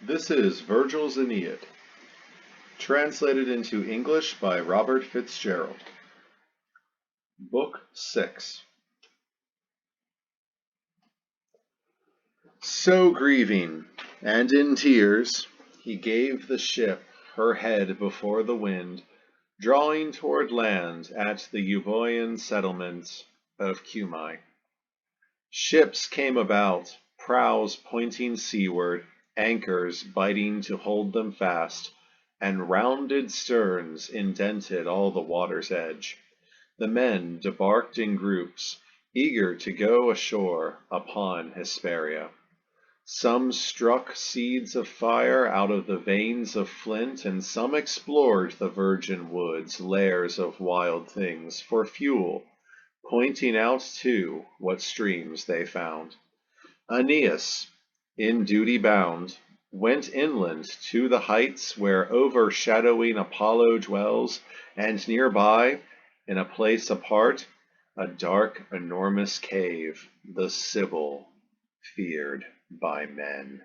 This is Vergil's Aeneid, translated into English by Robert Fitzgerald. Book 6. So grieving, and in tears, he gave the ship her head before the wind, drawing toward land at the Euboean settlement of Cuma. Ships came about, prows pointing seaward, anchors biting to hold them fast, and rounded sterns indented all the water's edge. The men debarked in groups, eager to go ashore upon Hesperia. Some struck seeds of fire out of the veins of flint, and some explored the virgin woods, lairs of wild things, for fuel, pointing out too what streams they found. Aeneas, in duty bound, went inland to the heights where overshadowing Apollo dwells, and nearby, in a place apart, a dark, enormous cave, the Sibyl, feared by men.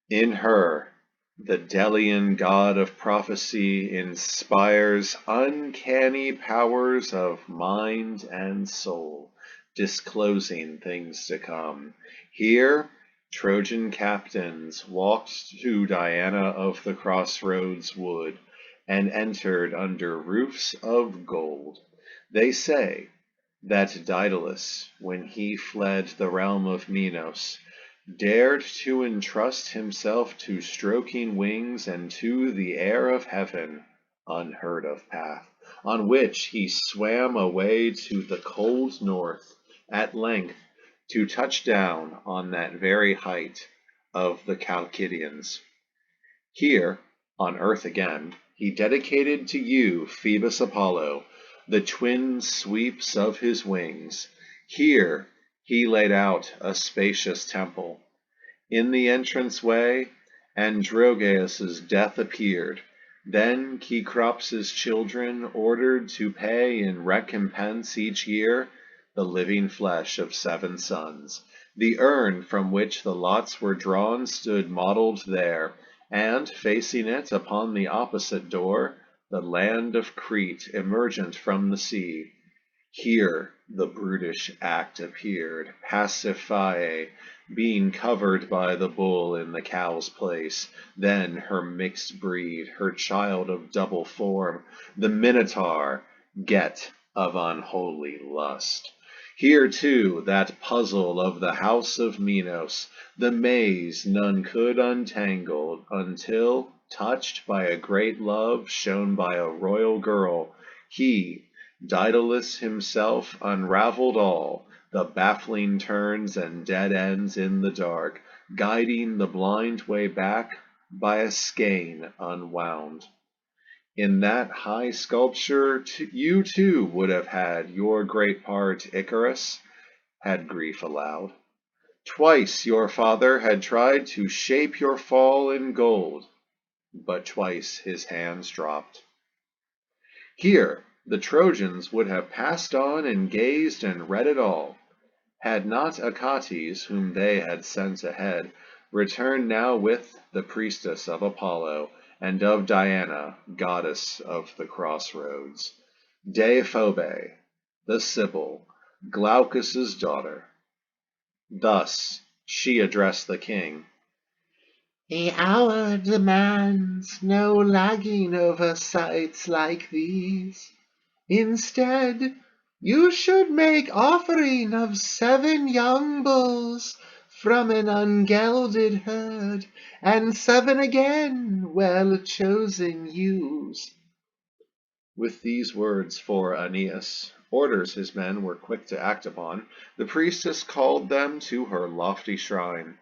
In her, the Delian god of prophecy inspires uncanny powers of mind and soul, disclosing things to come. Here, Trojan captains walked to Diana of the crossroads wood, and entered under roofs of gold. They say that Daedalus, when he fled the realm of Minos, dared to entrust himself to stroking wings and to the air of heaven, unheard of path, on which he swam away to the cold north, at length to touch down on that very height of the Chalcidians. Here, on earth again, he dedicated to you, Phoebus Apollo, the twin sweeps of his wings. Here he laid out a spacious temple. In the entrance-way, Androgeus' death appeared. Then Cecrops' children ordered to pay in recompense each year the living flesh of 7 sons. The urn from which the lots were drawn stood modelled there, and facing it upon the opposite door, the land of Crete emergent from the sea. Here the brutish act appeared, Pasiphae being covered by the bull in the cow's place, then her mixed breed, her child of double form, the Minotaur, get of unholy lust. Here too that puzzle of the house of Minos, the maze none could untangle, until, touched by a great love shown by a royal girl, he, Daedalus himself, unravelled all the baffling turns and dead ends in the dark, guiding the blind way back by a skein unwound. In that high sculpture you too would have had your great part, Icarus, had grief allowed. Twice your father had tried to shape your fall in gold, but twice his hands dropped. Here the Trojans would have passed on and gazed and read it all, had not Achates, whom they had sent ahead, returned now with the priestess of Apollo, and of Diana, goddess of the crossroads, Deiphobe, the Sibyl, Glaucus' daughter. Thus she addressed the king. The hour demands no lagging over sights like these. Instead, you should make offering of 7 young bulls from an ungelded herd, and 7 again well-chosen ewes. With these words for Aeneas, orders his men were quick to act upon, the priestess called them to her lofty shrine.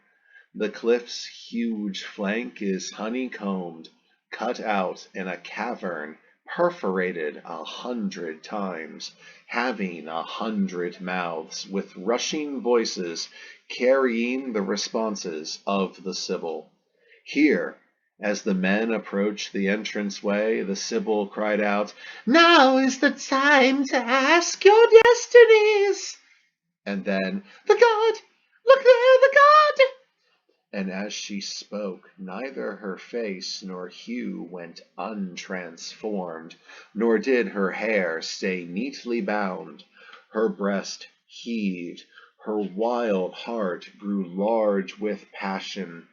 The cliff's huge flank is honeycombed, cut out in a cavern, perforated 100 times, having 100 mouths, with rushing voices carrying the responses of the Sibyl. Here, as the men approached the entrance-way, the Sibyl cried out, "Now is the time to ask your destinies!" And then, "The god! Look there, the god!" and as she spoke, neither her face nor hue went untransformed, nor did her hair stay neatly bound. Her breast heaved, her wild heart grew large with passion,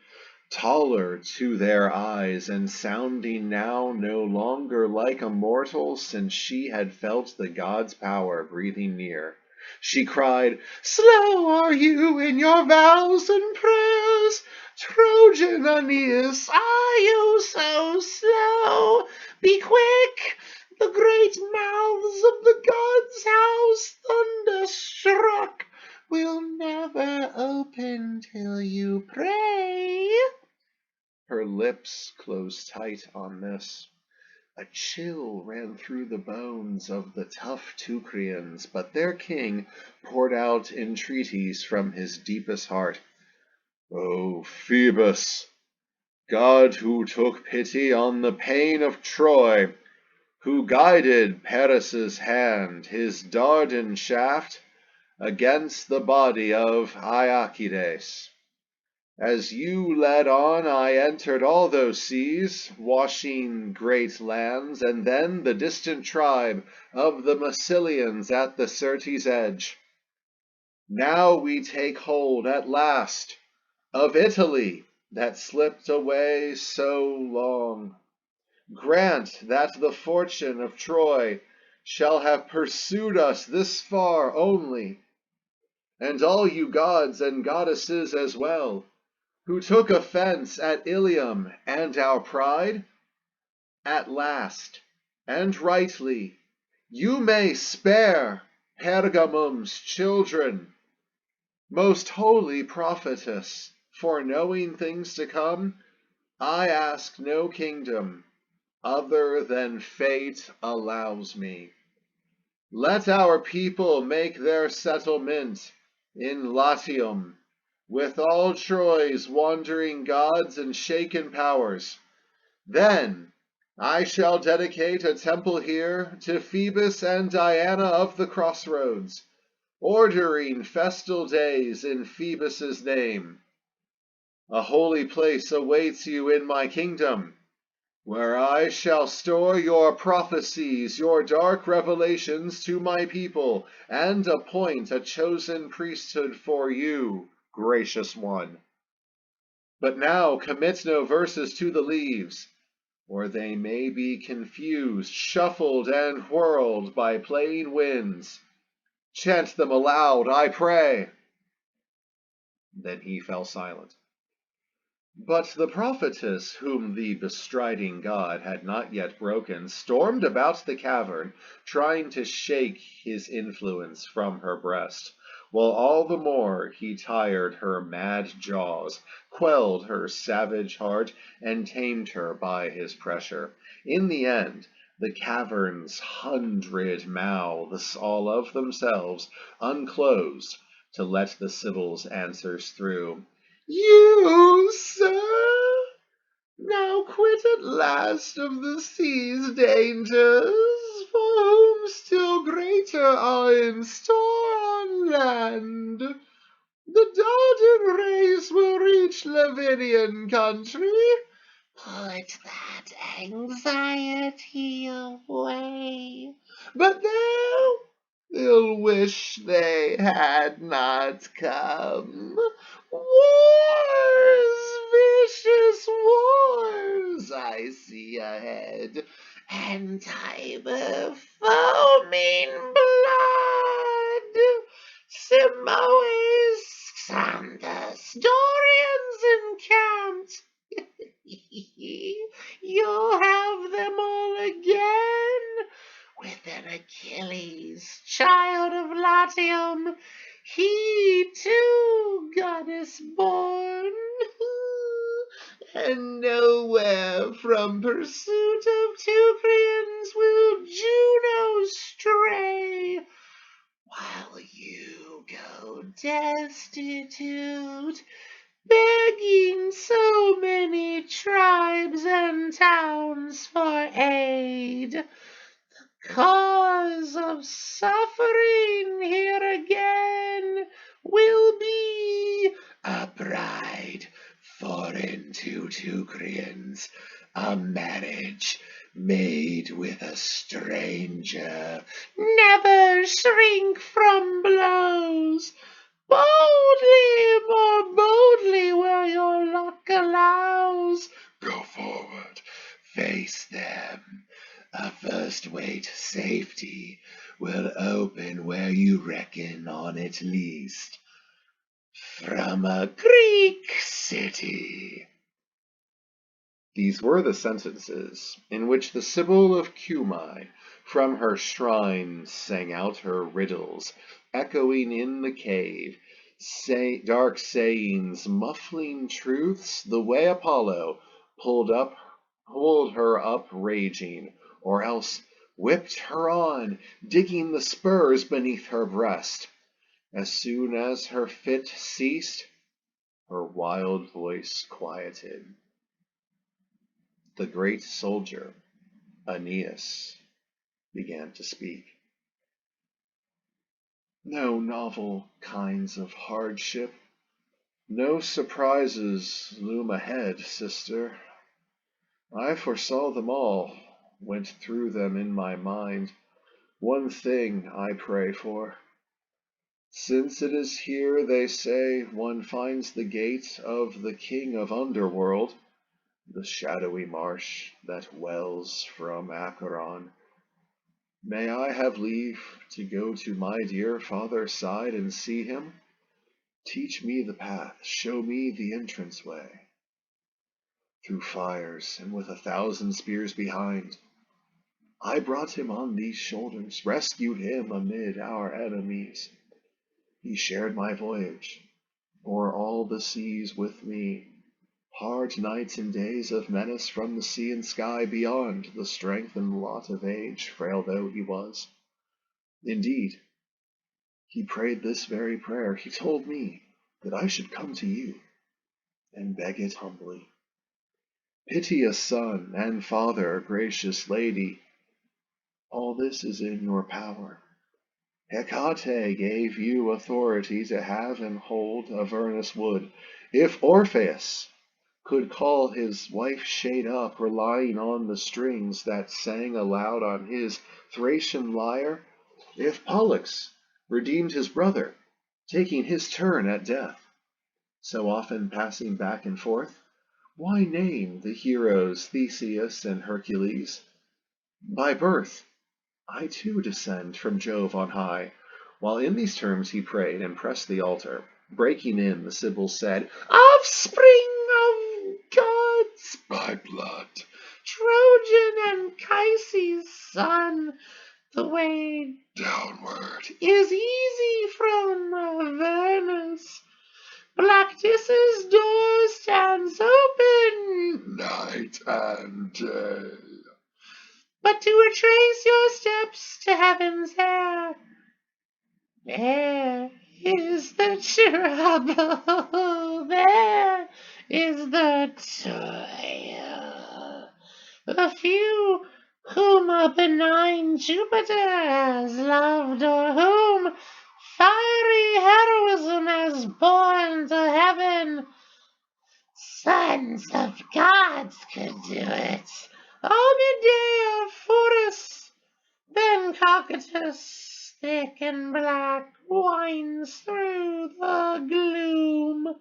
taller to their eyes, and sounding now no longer like a mortal, since she had felt the god's power breathing near. She cried, Slow are you in your vows and prayers, Trojan Aeneas, are you so slow? Be quick, the great mouths of the gods' house, thunderstruck, will never open till you pray. Her lips closed tight on this. A chill ran through the bones of the tough Teucrians, but their king poured out entreaties from his deepest heart. O Phoebus, God who took pity on the pain of Troy, who guided Paris's hand, his Dardan shaft, against the body of Aeacides. As you led on, I entered all those seas, washing great lands, and then the distant tribe of the Massilians at the Syrtes' edge. Now we take hold at last of Italy that slipped away so long. Grant that the fortune of Troy shall have pursued us this far only, and all you gods and goddesses as well, who took offense at Ilium and our pride, at last, and rightly, you may spare Pergamum's children. Most holy prophetess, foreknowing things to come, I ask no kingdom other than fate allows me. Let our people make their settlement in Latium, with all Troy's wandering gods and shaken powers. Then I shall dedicate a temple here to Phoebus and Diana of the crossroads, ordering festal days in Phoebus's name. A holy place awaits you in my kingdom, where I shall store your prophecies, your dark revelations to my people, and appoint a chosen priesthood for you, gracious one. But now commit no verses to the leaves, or they may be confused, shuffled, and whirled by playing winds. Chant them aloud, I pray. Then he fell silent. But the prophetess, whom the bestriding god had not yet broken, stormed about the cavern, trying to shake his influence from her breast, while all the more he tired her mad jaws, quelled her savage heart, and tamed her by his pressure. In the end, the cavern's 100 mouths, all of themselves, unclosed to let the Sibyl's answers through. You, sir, now quit at last of the sea's dangers, for whom still greater are in store on land. The Dardan race will reach Lavinian country. Put that anxiety away. But they'll wish they had not come. Wars, vicious wars, I see ahead, and Tiber foaming blood. Simois and the Dorians encamped. You'll have them all again, with an Achilles, child of Latium, he too goddess born, and nowhere from pursuit of Teucrians will Juno stray, while you go destitute, begging so many tribes and towns for aid. Cause of suffering here again will be a bride foreign to Teucrians, a marriage made with a stranger. Never shrink from blows. Boldly, more boldly where your luck allows. Go forward, face them. A first-weight safety will open where you reckon on at least. From a Greek city. These were the sentences in which the Sibyl of Cuma from her shrine sang out her riddles, echoing in the cave, dark sayings, muffling truths, the way Apollo pulled her up raging, or else whipped her on, digging the spurs beneath her breast. As soon as her fit ceased, her wild voice quieted. The great soldier, Aeneid, began to speak. No novel kinds of hardship, no surprises loom ahead, sister. I foresaw them all, went through them in my mind. One thing I pray for. Since it is here, they say, one finds the gate of the king of underworld, the shadowy marsh that wells from Acheron. May I have leave to go to my dear father's side and see him? Teach me the path, show me the entrance way. Through fires and with 1,000 spears behind, I brought him on these shoulders, rescued him amid our enemies. He shared my voyage, o'er all the seas with me. Hard nights and days of menace from the sea and sky beyond the strength and lot of age, frail though he was. Indeed, he prayed this very prayer. He told me that I should come to you and beg it humbly. Pity a son and father, gracious lady. All this is in your power. Hecate gave you authority to have and hold Avernus wood. If Orpheus could call his wife shade up, relying on the strings that sang aloud on his Thracian lyre, if Pollux redeemed his brother, taking his turn at death, so often passing back and forth, why name the heroes Theseus and Hercules? By birth, I too descend from Jove on high. While in these terms he prayed and pressed the altar, breaking in, the Sibyl said, Offspring of gods by blood, Trojan Anchises' son, the way downward is easy from Avernus. Black Dis's door stands open night and day. But to retrace your steps to heaven's air, there is the trouble, there is the toil. The few whom a benign Jupiter has loved, or whom fiery heroism has borne to heaven, sons of gods could do it. Omidea Forus, then Cocytus, thick and black, winds through the gloom.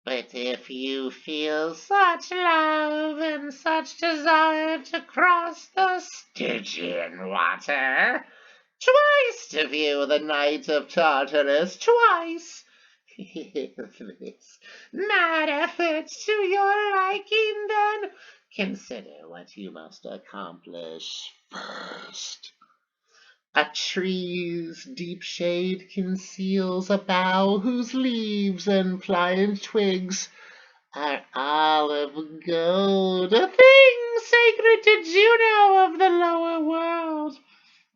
But if you feel such love and such desire to cross the Stygian water, twice to view the night of Tartarus, twice, if this mad effort to your liking, then consider what you must accomplish first. A tree's deep shade conceals a bough whose leaves and pliant twigs are olive gold, a thing sacred to Juno of the lower world.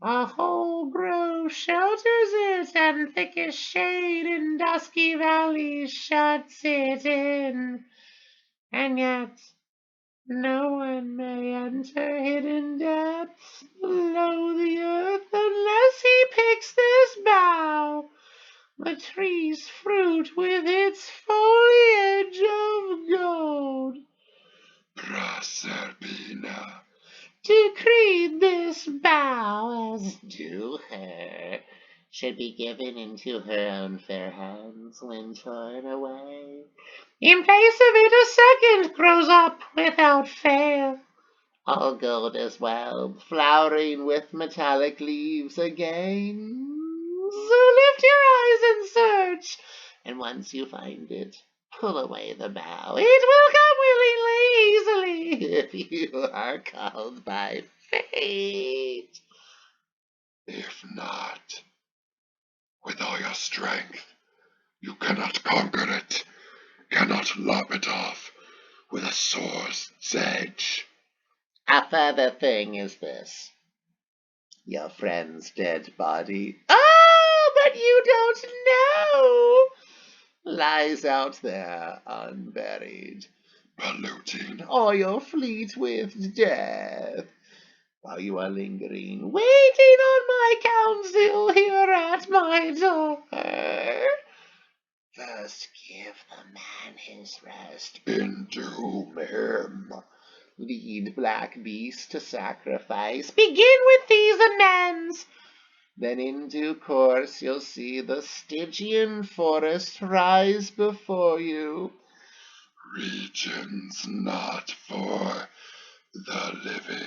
A whole grove shelters it, and thickest shade in dusky valleys shuts it in. And yet no one may enter hidden depths below the earth unless he picks this bough, the tree's fruit with its foliage of decreed this bough as due her should be given into her own fair hands when torn away. In place of it a second grows up without fail, all gold as well, flowering with metallic leaves again. So lift your eyes and search, and once you find it, pull away the bough. It will come willingly, easily, if you are called by fate. If not, with all your strength, you cannot conquer it, cannot lop it off with a sword's edge. A further thing is this. Your friend's dead body, oh, but you don't know, lies out there unburied, Polluting or your fleet with death, while you are lingering, waiting on my counsel here at my door. First give the man his rest, entomb him. lead black beast to sacrifice, begin with these amends. Then in due course you'll see the Stygian forest rise before you. Regions not for the living.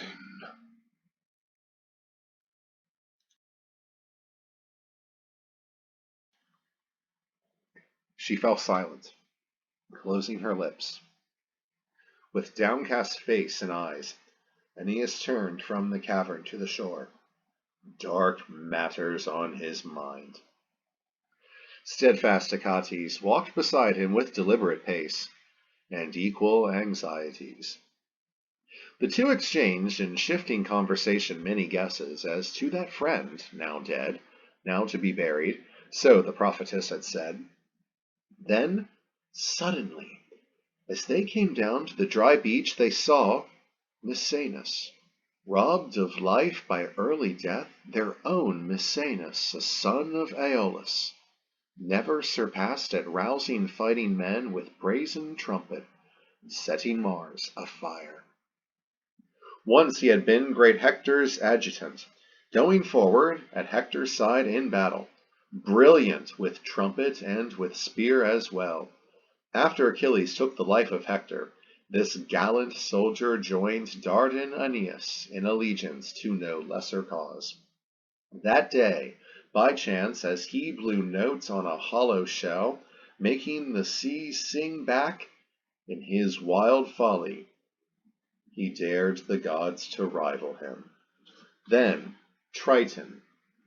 She fell silent, closing her lips. With downcast face and eyes, Aeneas turned from the cavern to the shore, dark matters on his mind. Steadfast Achates walked beside him with deliberate pace and equal anxieties. The two exchanged in shifting conversation many guesses as to that friend, now dead, now to be buried, so the prophetess had said. Then, suddenly, as they came down to the dry beach, they saw Misenus, robbed of life by early death, their own Misenus, a son of Aeolus, never surpassed at rousing fighting men with brazen trumpet, and setting Mars afire. Once he had been great Hector's adjutant, going forward at Hector's side in battle, brilliant with trumpet and with spear as well. After Achilles took the life of Hector, this gallant soldier joined Dardan Aeneas in allegiance to no lesser cause. That day, by chance, as he blew notes on a hollow shell, making the sea sing back, in his wild folly, he dared the gods to rival him. Then Triton,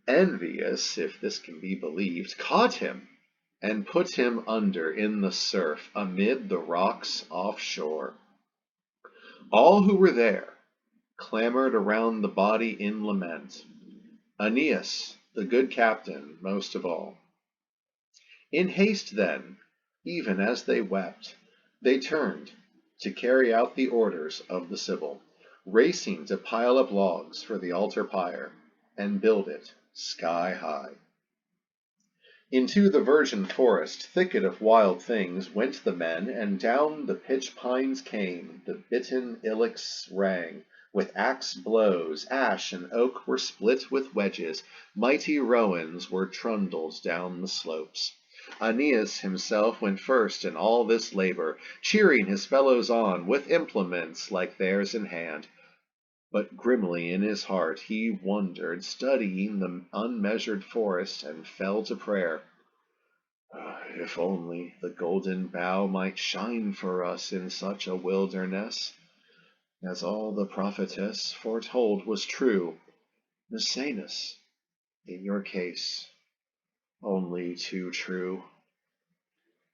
envious, if this can be believed, caught him and put him under in the surf amid the rocks offshore. All who were there clamored around the body in lament, Aeneas, the good captain, most of all. In haste then, even as they wept, they turned to carry out the orders of the Sibyl, racing to pile up logs for the altar pyre and build it sky high. Into the virgin forest, thicket of wild things, went the men, and down the pitch pines came, the bitten ilex rang, with axe blows, ash and oak were split with wedges, mighty rowans were trundled down the slopes. Aeneas himself went first in all this labor, cheering his fellows on with implements like theirs in hand. But grimly in his heart he wondered, studying the unmeasured forest, and fell to prayer. If only the golden bough might shine for us in such a wilderness, as all the prophetess foretold was true. Misenus, in your case, only too true.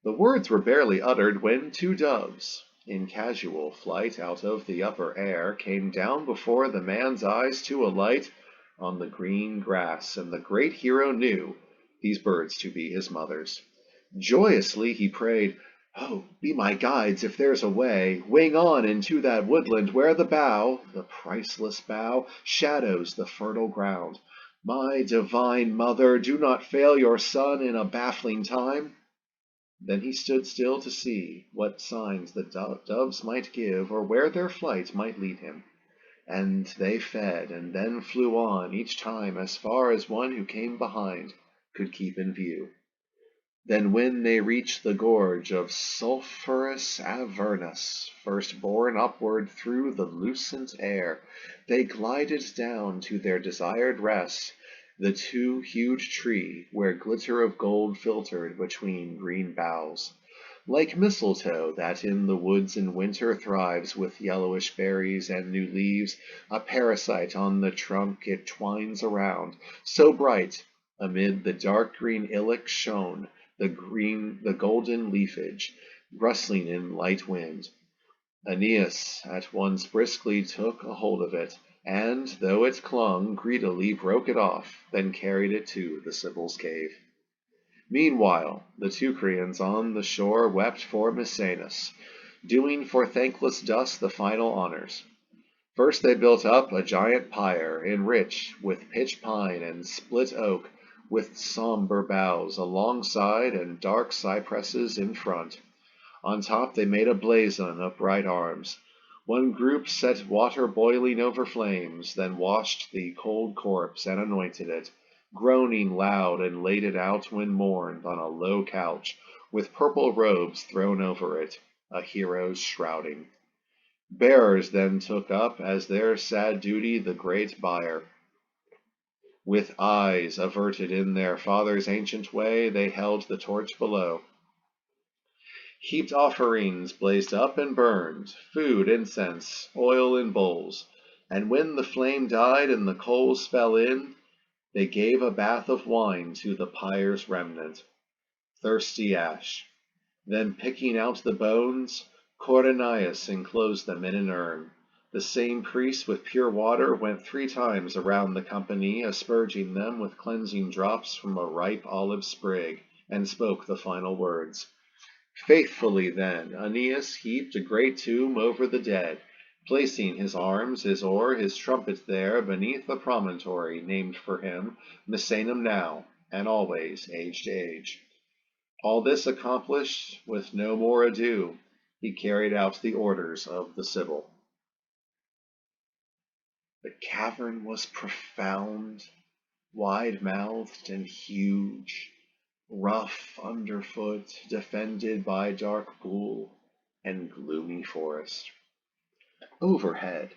The words were barely uttered when two doves, in casual flight out of the upper air, came down before the man's eyes to alight on the green grass, and the great hero knew these birds to be his mothers. Joyously he prayed, "Oh, be my guides if there's a way, wing on into that woodland where the bough, the priceless bough, shadows the fertile ground. My divine mother, do not fail your son in a baffling time." Then he stood still to see what signs the doves might give, or where their flight might lead him. and they fed and then flew on, each time as far as one who came behind could keep in view. Then when they reached the gorge of sulphurous Avernus, first borne upward through the lucent air, they glided down to their desired rest, the two huge tree, where glitter of gold filtered between green boughs. Like mistletoe that in the woods in winter thrives with yellowish berries and new leaves, a parasite on the trunk it twines around, so bright amid the dark green ilex shone the golden leafage, rustling in light wind. Aeneas at once briskly took a hold of it, and, though it clung, greedily broke it off, then carried it to the Sibyl's cave. Meanwhile, the Teucrians on the shore wept for Misenus, doing for thankless dust the final honors. First they built up a giant pyre, enriched with pitch pine and split oak, with sombre boughs alongside and dark cypresses in front. On top they made a blazon of bright arms. One group set water boiling over flames, then washed the cold corpse and anointed it, groaning loud and laid it out when mourned on a low couch, with purple robes thrown over it, a hero's shrouding. Bearers then took up as their sad duty the great bier. With eyes averted in their father's ancient way, they held the torch below. Heaped offerings blazed up and burned, food, incense, oil in bowls, and when the flame died and the coals fell in, they gave a bath of wine to the pyre's remnant, thirsty ash. Then picking out the bones, Corinius enclosed them in an urn. The same priest with pure water went 3 times around the company, asperging them with cleansing drops from a ripe olive sprig, and spoke the final words. Faithfully then Aeneas heaped a great tomb over the dead, placing his arms, his oar, his trumpet there beneath a promontory named for him, Misenum now, and always, age to age. All this accomplished, with no more ado, he carried out the orders of the Sibyl. The cavern was profound, wide-mouthed and huge, rough underfoot, defended by dark pool and gloomy forest. Overhead,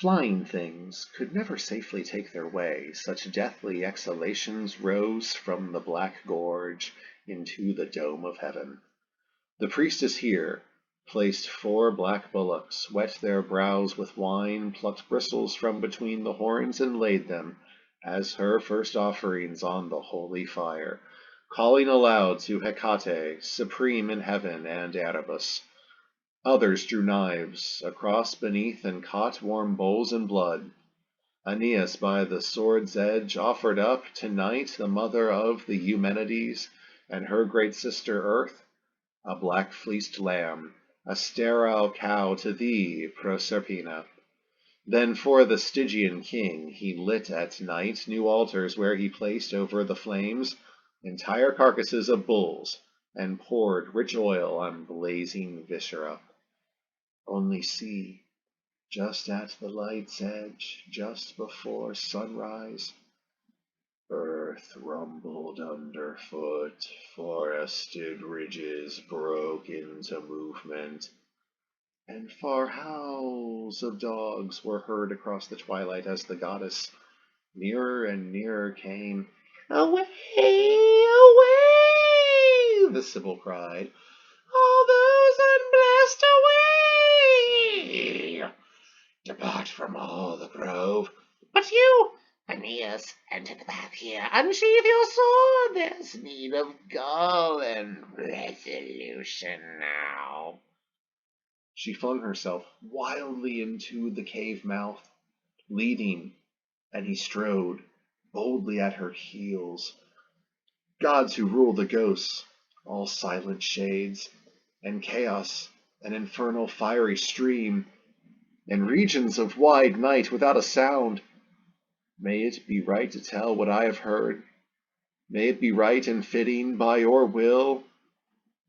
flying things could never safely take their way, such deathly exhalations rose from the black gorge into the dome of heaven. The priestess here placed 4 black bullocks, wet their brows with wine, plucked bristles from between the horns, and laid them, as her first offerings on the holy fire, calling aloud to Hecate, supreme in heaven, and Erebus. Others drew knives across beneath and caught warm bowls and blood. Aeneas by the sword's edge offered up to Night, the mother of the Eumenides, and her great sister Earth, a black-fleeced lamb, a sterile cow to thee, Proserpina. Then for the Stygian king he lit at night new altars where he placed over the flames entire carcasses of bulls, and poured rich oil on blazing viscera. Only see, just at the light's edge, just before sunrise, earth rumbled underfoot, forested ridges broke into movement, and far howls of dogs were heard across the twilight as the goddess nearer and nearer came. "Away, away!" the Sibyl cried. "All those unblessed, away! Depart from all the grove. But you, Aeneas, enter the path here. Unsheathe your sword. There's need of gall and resolution now." She flung herself wildly into the cave mouth, leading, and he strode boldly at her heels. Gods who rule the ghosts, all silent shades, and chaos, an infernal fiery stream, and regions of wide night without a sound. May it be right to tell what I have heard? May it be right and fitting by your will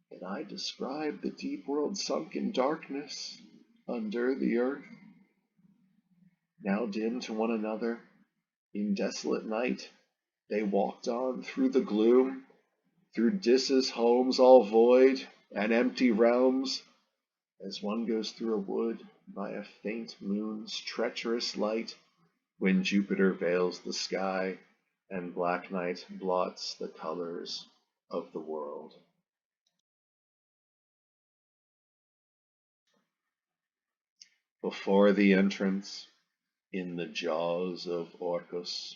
that I describe the deep world sunk in darkness under the earth? now dim to one another, in desolate night, they walked on through the gloom, through Dis's homes all void and empty realms, as one goes through a wood by a faint moon's treacherous light, when Jupiter veils the sky and black night blots the colors of the world. Before the entrance, in the jaws of Orcus,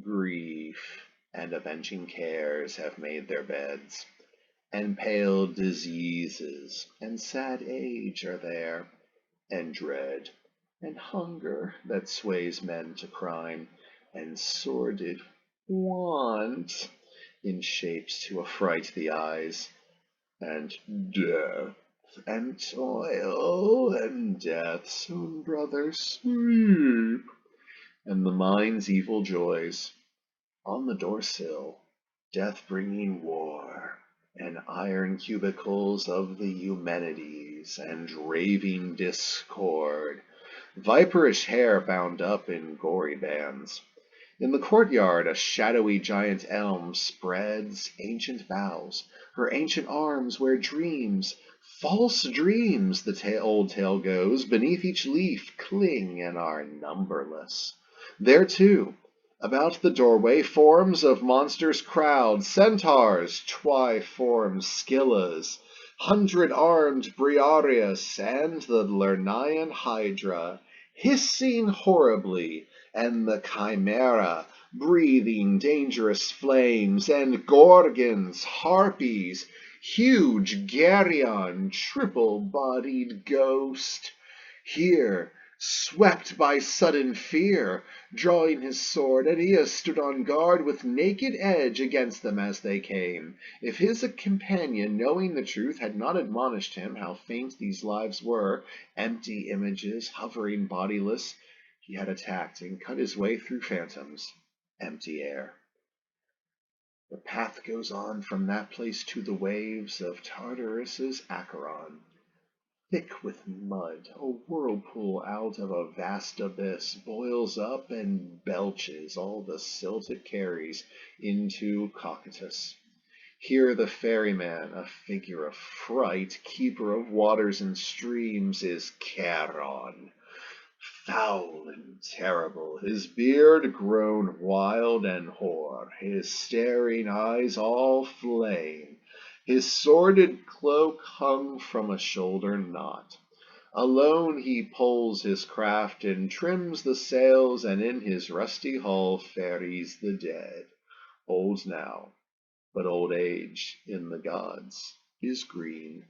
grief and avenging cares have made their beds, and pale diseases and sad age are there, and dread and hunger that sways men to crime, and sordid want in shapes to affright the eyes, and death and toil and death's own brother sleep, and the mind's evil joys on the door-sill, death-bringing war, and iron cubicles of the Eumenides, and raving discord, viperish hair bound up in gory bands. In the courtyard a shadowy giant elm spreads ancient boughs, her ancient arms where dreams, false dreams, the old tale goes, beneath each leaf cling and are numberless. There too, about the doorway, forms of monsters crowd, centaurs, twiform Scyllas, 100-armed Briareus, and the Lernaean Hydra, hissing horribly, and the Chimera, breathing dangerous flames, and Gorgons, Harpies, huge Geryon, triple-bodied ghost. Here, swept by sudden fear, drawing his sword, Aeneas stood on guard with naked edge against them as they came. If his companion, knowing the truth, had not admonished him how faint these lives were, empty images, hovering bodiless, he had attacked and cut his way through phantoms, empty air. The path goes on from that place to the waves of Tartarus's Acheron, thick with mud, a whirlpool out of a vast abyss, boils up and belches all the silt it carries into Cocytus. Here the ferryman, a figure of fright, keeper of waters and streams, is Charon, foul and terrible, his beard grown wild and hoar, his staring eyes all flame, his sordid cloak hung from a shoulder knot. Alone he poles his craft and trims the sails, and in his rusty hull ferries the dead, old now, but old age in the gods is green.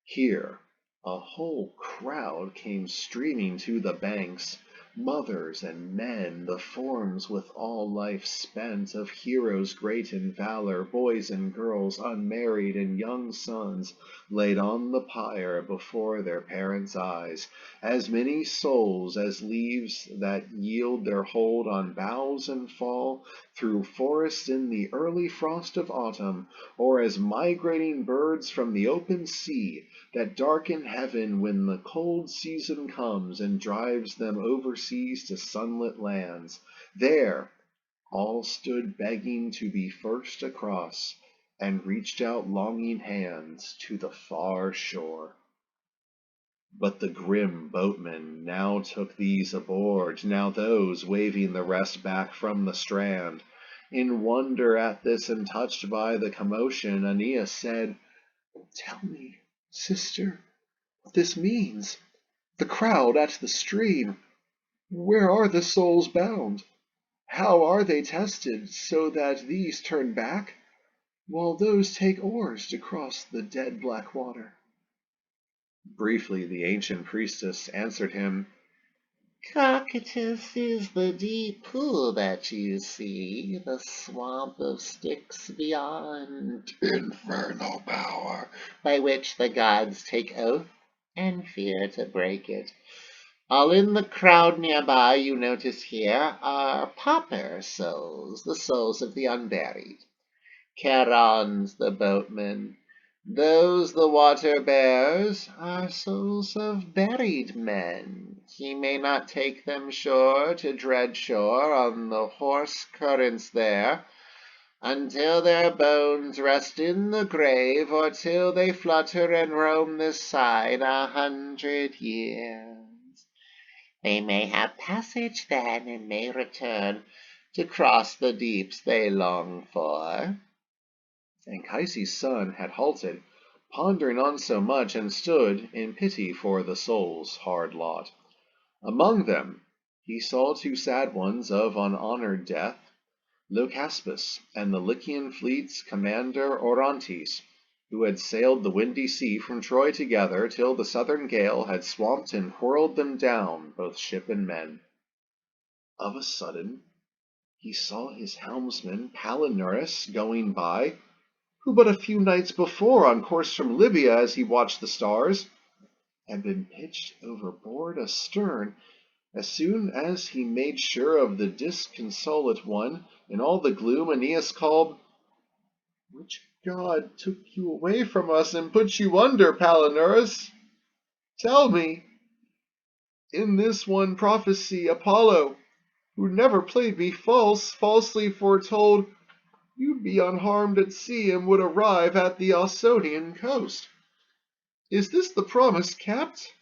Here a whole crowd came streaming to the banks, mothers and men, the forms with all life spent, of heroes great in valor, boys and girls, unmarried, and young sons, laid on the pyre before their parents' eyes, as many souls as leaves that yield their hold on boughs and fall through forests in the early frost of autumn, or as migrating birds from the open sea that darken heaven when the cold season comes and drives them overseas to sunlit lands. There all stood begging to be first across, and reached out longing hands to the far shore. But the grim boatmen now took these aboard, now those, waving the rest back from the strand. In wonder at this, and touched by the commotion, Aeneas said, "Tell me, sister, what this means. The crowd at the stream. Where are the souls bound? How are they tested, so that these turn back, while those take oars to cross the dead black water?" Briefly the ancient priestess answered him, Cocytus is the deep pool that you see, the swamp of Styx beyond, Infernal power, by which the gods take oath and fear to break it. All in the crowd nearby, you notice here, are pauper souls, the souls of the unburied. Charon's the boatman. Those the water bearers are souls of buried men, Ye may not take them shore to dread shore on the hoarse currents there, until their bones rest in the grave, or till they flutter and roam this side 100 years. They may have passage then, and may return to cross the deeps they long for. Anchises' son had halted, pondering on so much, and stood in pity for the soul's hard lot. Among them he saw two sad ones of unhonored death, Leucaspis and the Lycian fleet's commander Orontes, who had sailed the windy sea from Troy together till the southern gale had swamped and whirled them down, both ship and men. Of a sudden he saw his helmsman Palinurus going by, who but a few nights before, on course from Libya as he watched the stars, had been pitched overboard astern. As soon as he made sure of the disconsolate one, in all the gloom Aeneas called, "Which god took you away from us and put you under, Palinurus? Tell me. In this one prophecy Apollo, who never played me false, falsely foretold you'd be unharmed at sea and would arrive at the Ausonian coast. Is this the promise kept?"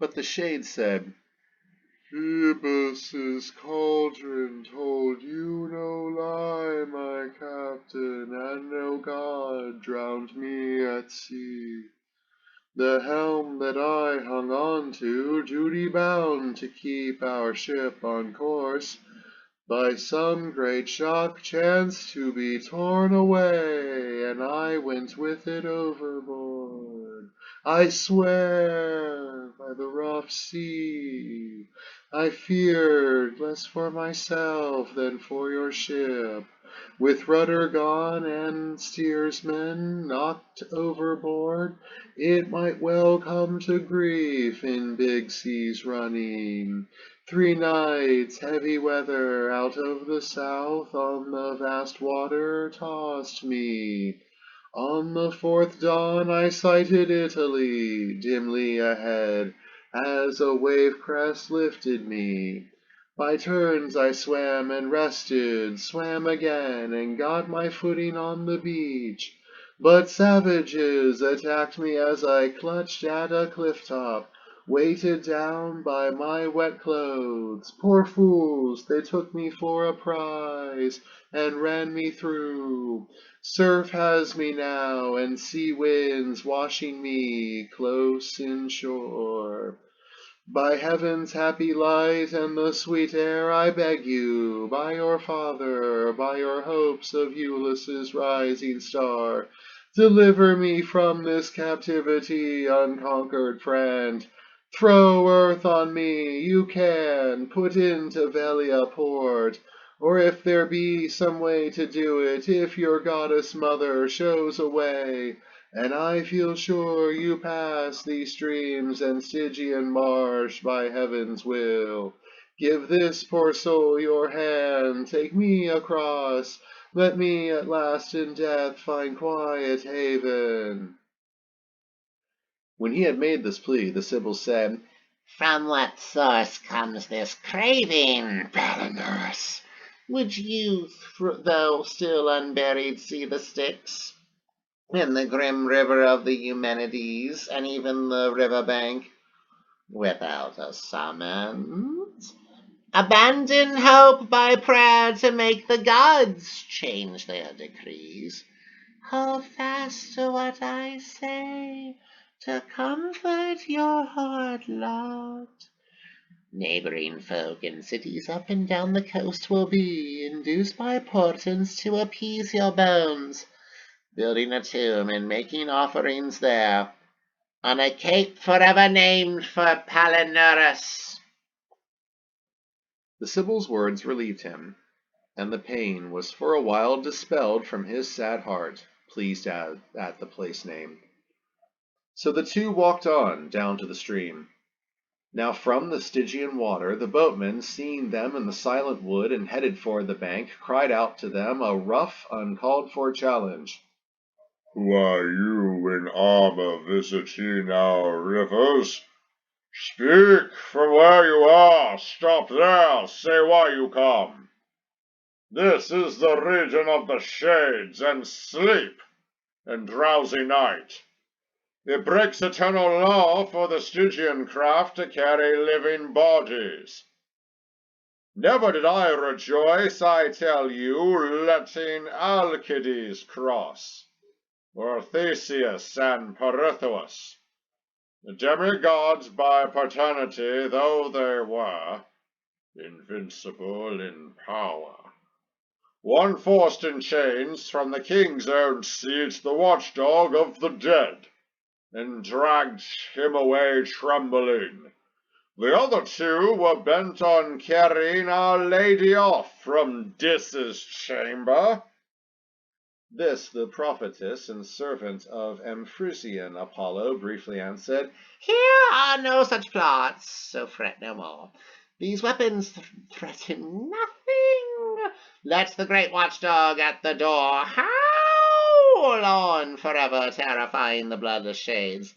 But the shade said, "Phoebus's cauldron told you no lie, my captain, and no god drowned me at sea. The helm that I hung on to, duty bound to keep our ship on course, by some great shock chanced to be torn away, and I went with it overboard. I swear by the rough sea, I feared less for myself than for your ship. With rudder gone and steersman knocked overboard, it might well come to grief in big seas running. 3 nights heavy weather out of the south on the vast water tossed me. On the 4th dawn I sighted Italy dimly ahead, as a wave crest lifted me. By turns I swam and rested, swam again, and got my footing on the beach. But savages attacked me as I clutched at a cliff top, weighted down by my wet clothes. Poor fools, they took me for a prize, and ran me through. Surf has me now, and sea winds washing me close inshore. By heaven's happy light and the sweet air, I beg you, by your father, by your hopes of Ulysses' rising star, deliver me from this captivity, unconquered friend. Throw earth on me, you can, put into Velia port, or if there be some way to do it, if your goddess mother shows a way, and I feel sure you pass these streams and Stygian marsh by heaven's will. Give this poor soul your hand, take me across, let me at last in death find quiet haven." When he had made this plea, the Sibyl said, "From what source comes this craving, Palinurus, Would you, though still unburied, see the Styx, in the grim river of the Eumenides, and even the river bank, without a summons? Abandon hope by prayer to make the gods change their decrees. Hold fast to what I say, to comfort your hard lot. Neighboring folk and cities up and down the coast will be induced by portents to appease your bones, building a tomb and making offerings there, on a cape forever named for Palinurus." The Sibyl's words relieved him, and the pain was for a while dispelled from his sad heart, pleased at the place named. So the two walked on down to the stream. Now from the Stygian water the boatman, seeing them in the silent wood and headed for the bank, cried out to them a rough, uncalled-for challenge. Who are you in armor visiting our rivers? Speak from where you are. Stop there. Say why you come. This is the region of the shades and sleep and drowsy night. It breaks eternal law for the Stygian craft to carry living bodies. Never did I rejoice, I tell you, letting Alcides cross, or Theseus and Pirithous, the demigods by paternity though they were, invincible in power. One forced in chains from the king's own seat, the watchdog of the dead, and dragged him away trembling. The other two were bent on carrying Our Lady off from Dis's chamber. This the prophetess and servant of Amphitryon Apollo briefly answered. Here are no such plots, so fret no more. These weapons threaten nothing. Let the great watchdog at the door howl on forever, terrifying the bloodless shades.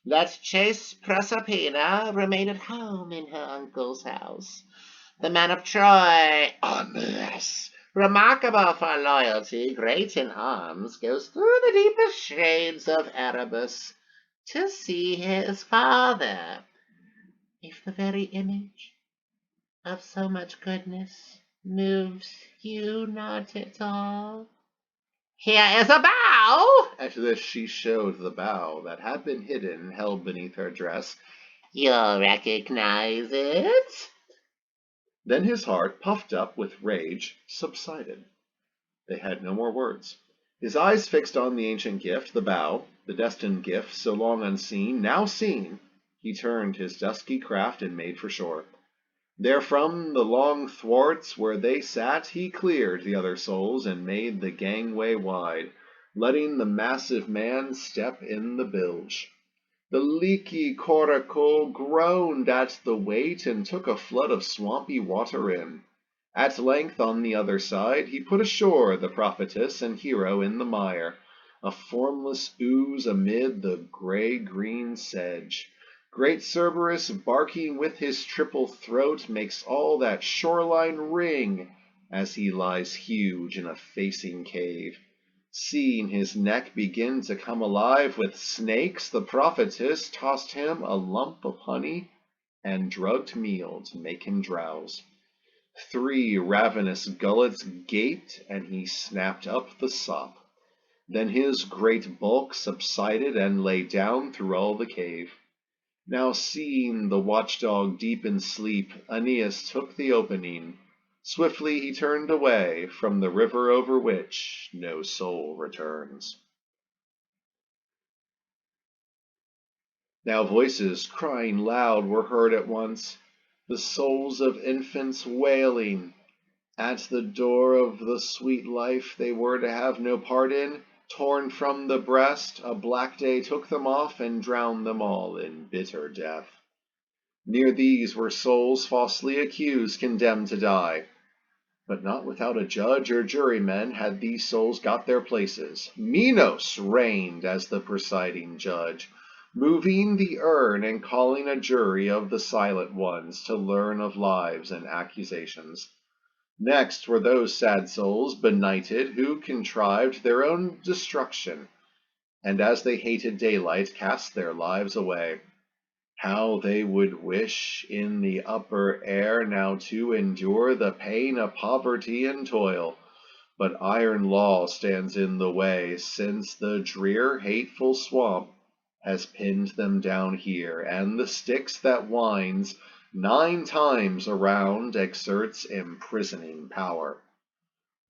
Let chaste Proserpina remain at home in her uncle's house. The man of Troy, Aeneas, remarkable for loyalty, great in arms, goes through the deepest shades of Erebus to see his father. If the very image of so much goodness moves you not at all, here is a bough. At this she showed the bough that had been hidden, held beneath her dress. You'll recognize it. Then his heart, puffed up with rage, subsided. They had no more words. His eyes fixed on the ancient gift, the bough, the destined gift, so long unseen, now seen, he turned his dusky craft and made for shore. There from the long thwarts where they sat he cleared the other souls and made the gangway wide, letting the massive man step in the bilge. The leaky coracle groaned at the weight and took a flood of swampy water in. At length on the other side he put ashore the prophetess and hero in the mire, a formless ooze amid the gray-green sedge. Great Cerberus, barking with his triple throat, makes all that shoreline ring as he lies huge in a facing cave. Seeing his neck begin to come alive with snakes, the prophetess tossed him a lump of honey and drugged meal to make him drowse. 3 ravenous gullets gaped, and he snapped up the sop. Then his great bulk subsided and lay down through all the cave. Now seeing the watchdog deep in sleep, Aeneas took the opening. Swiftly he turned away from the river over which no soul returns. Now voices crying loud were heard at once, the souls of infants wailing. At the door of the sweet life they were to have no part in, torn from the breast, a black day took them off and drowned them all in bitter death. Near these were souls falsely accused, condemned to die. But not without a judge or jurymen had these souls got their places. Minos reigned as the presiding judge, moving the urn and calling a jury of the silent ones to learn of lives and accusations. Next were those sad souls benighted who contrived their own destruction, and as they hated daylight cast their lives away. How they would wish in the upper air now to endure the pain of poverty and toil, but iron law stands in the way, since the drear hateful swamp has pinned them down here, and the Styx that winds 9 times around exerts imprisoning power.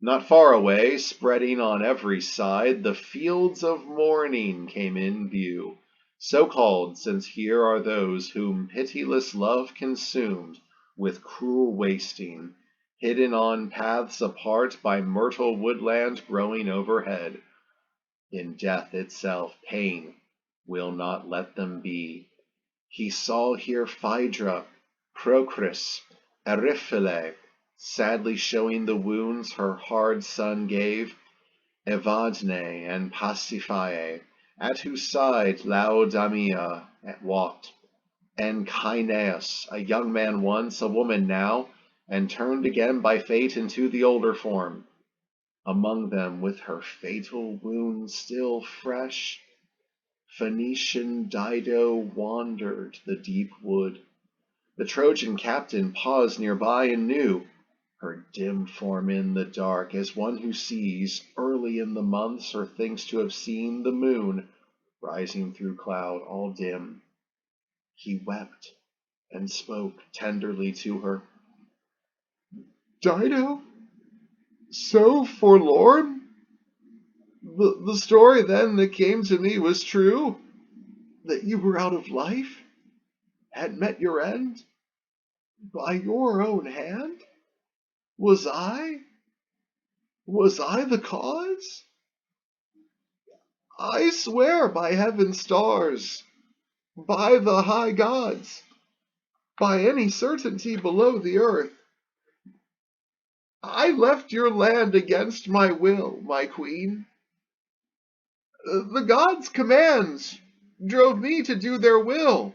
Not far away, spreading on every side, the fields of mourning came in view, so called since here are those whom pitiless love consumed with cruel wasting, hidden on paths apart by myrtle woodland growing overhead. In death itself pain will not let them be. He saw here Phaedra, Procris, Eriphyle, sadly showing the wounds her hard son gave. Evadne and Pasiphae, at whose side Laodamia walked, and Caeneus, a young man once, a woman now, and turned again by fate into the older form. Among them, with her fatal wound still fresh, Phoenician Dido wandered the deep wood. The Trojan captain paused nearby and knew her dim form in the dark, as one who sees, early in the months, or thinks to have seen, the moon rising through cloud all dim. He wept and spoke tenderly to her. Dido, so forlorn? The story then that came to me was true? That you were out of life? Had met your end? By your own hand? Was I? Was I the cause? I swear by heaven's stars, by the high gods, by any certainty below the earth, I left your land against my will, my queen. The gods' commands drove me to do their will,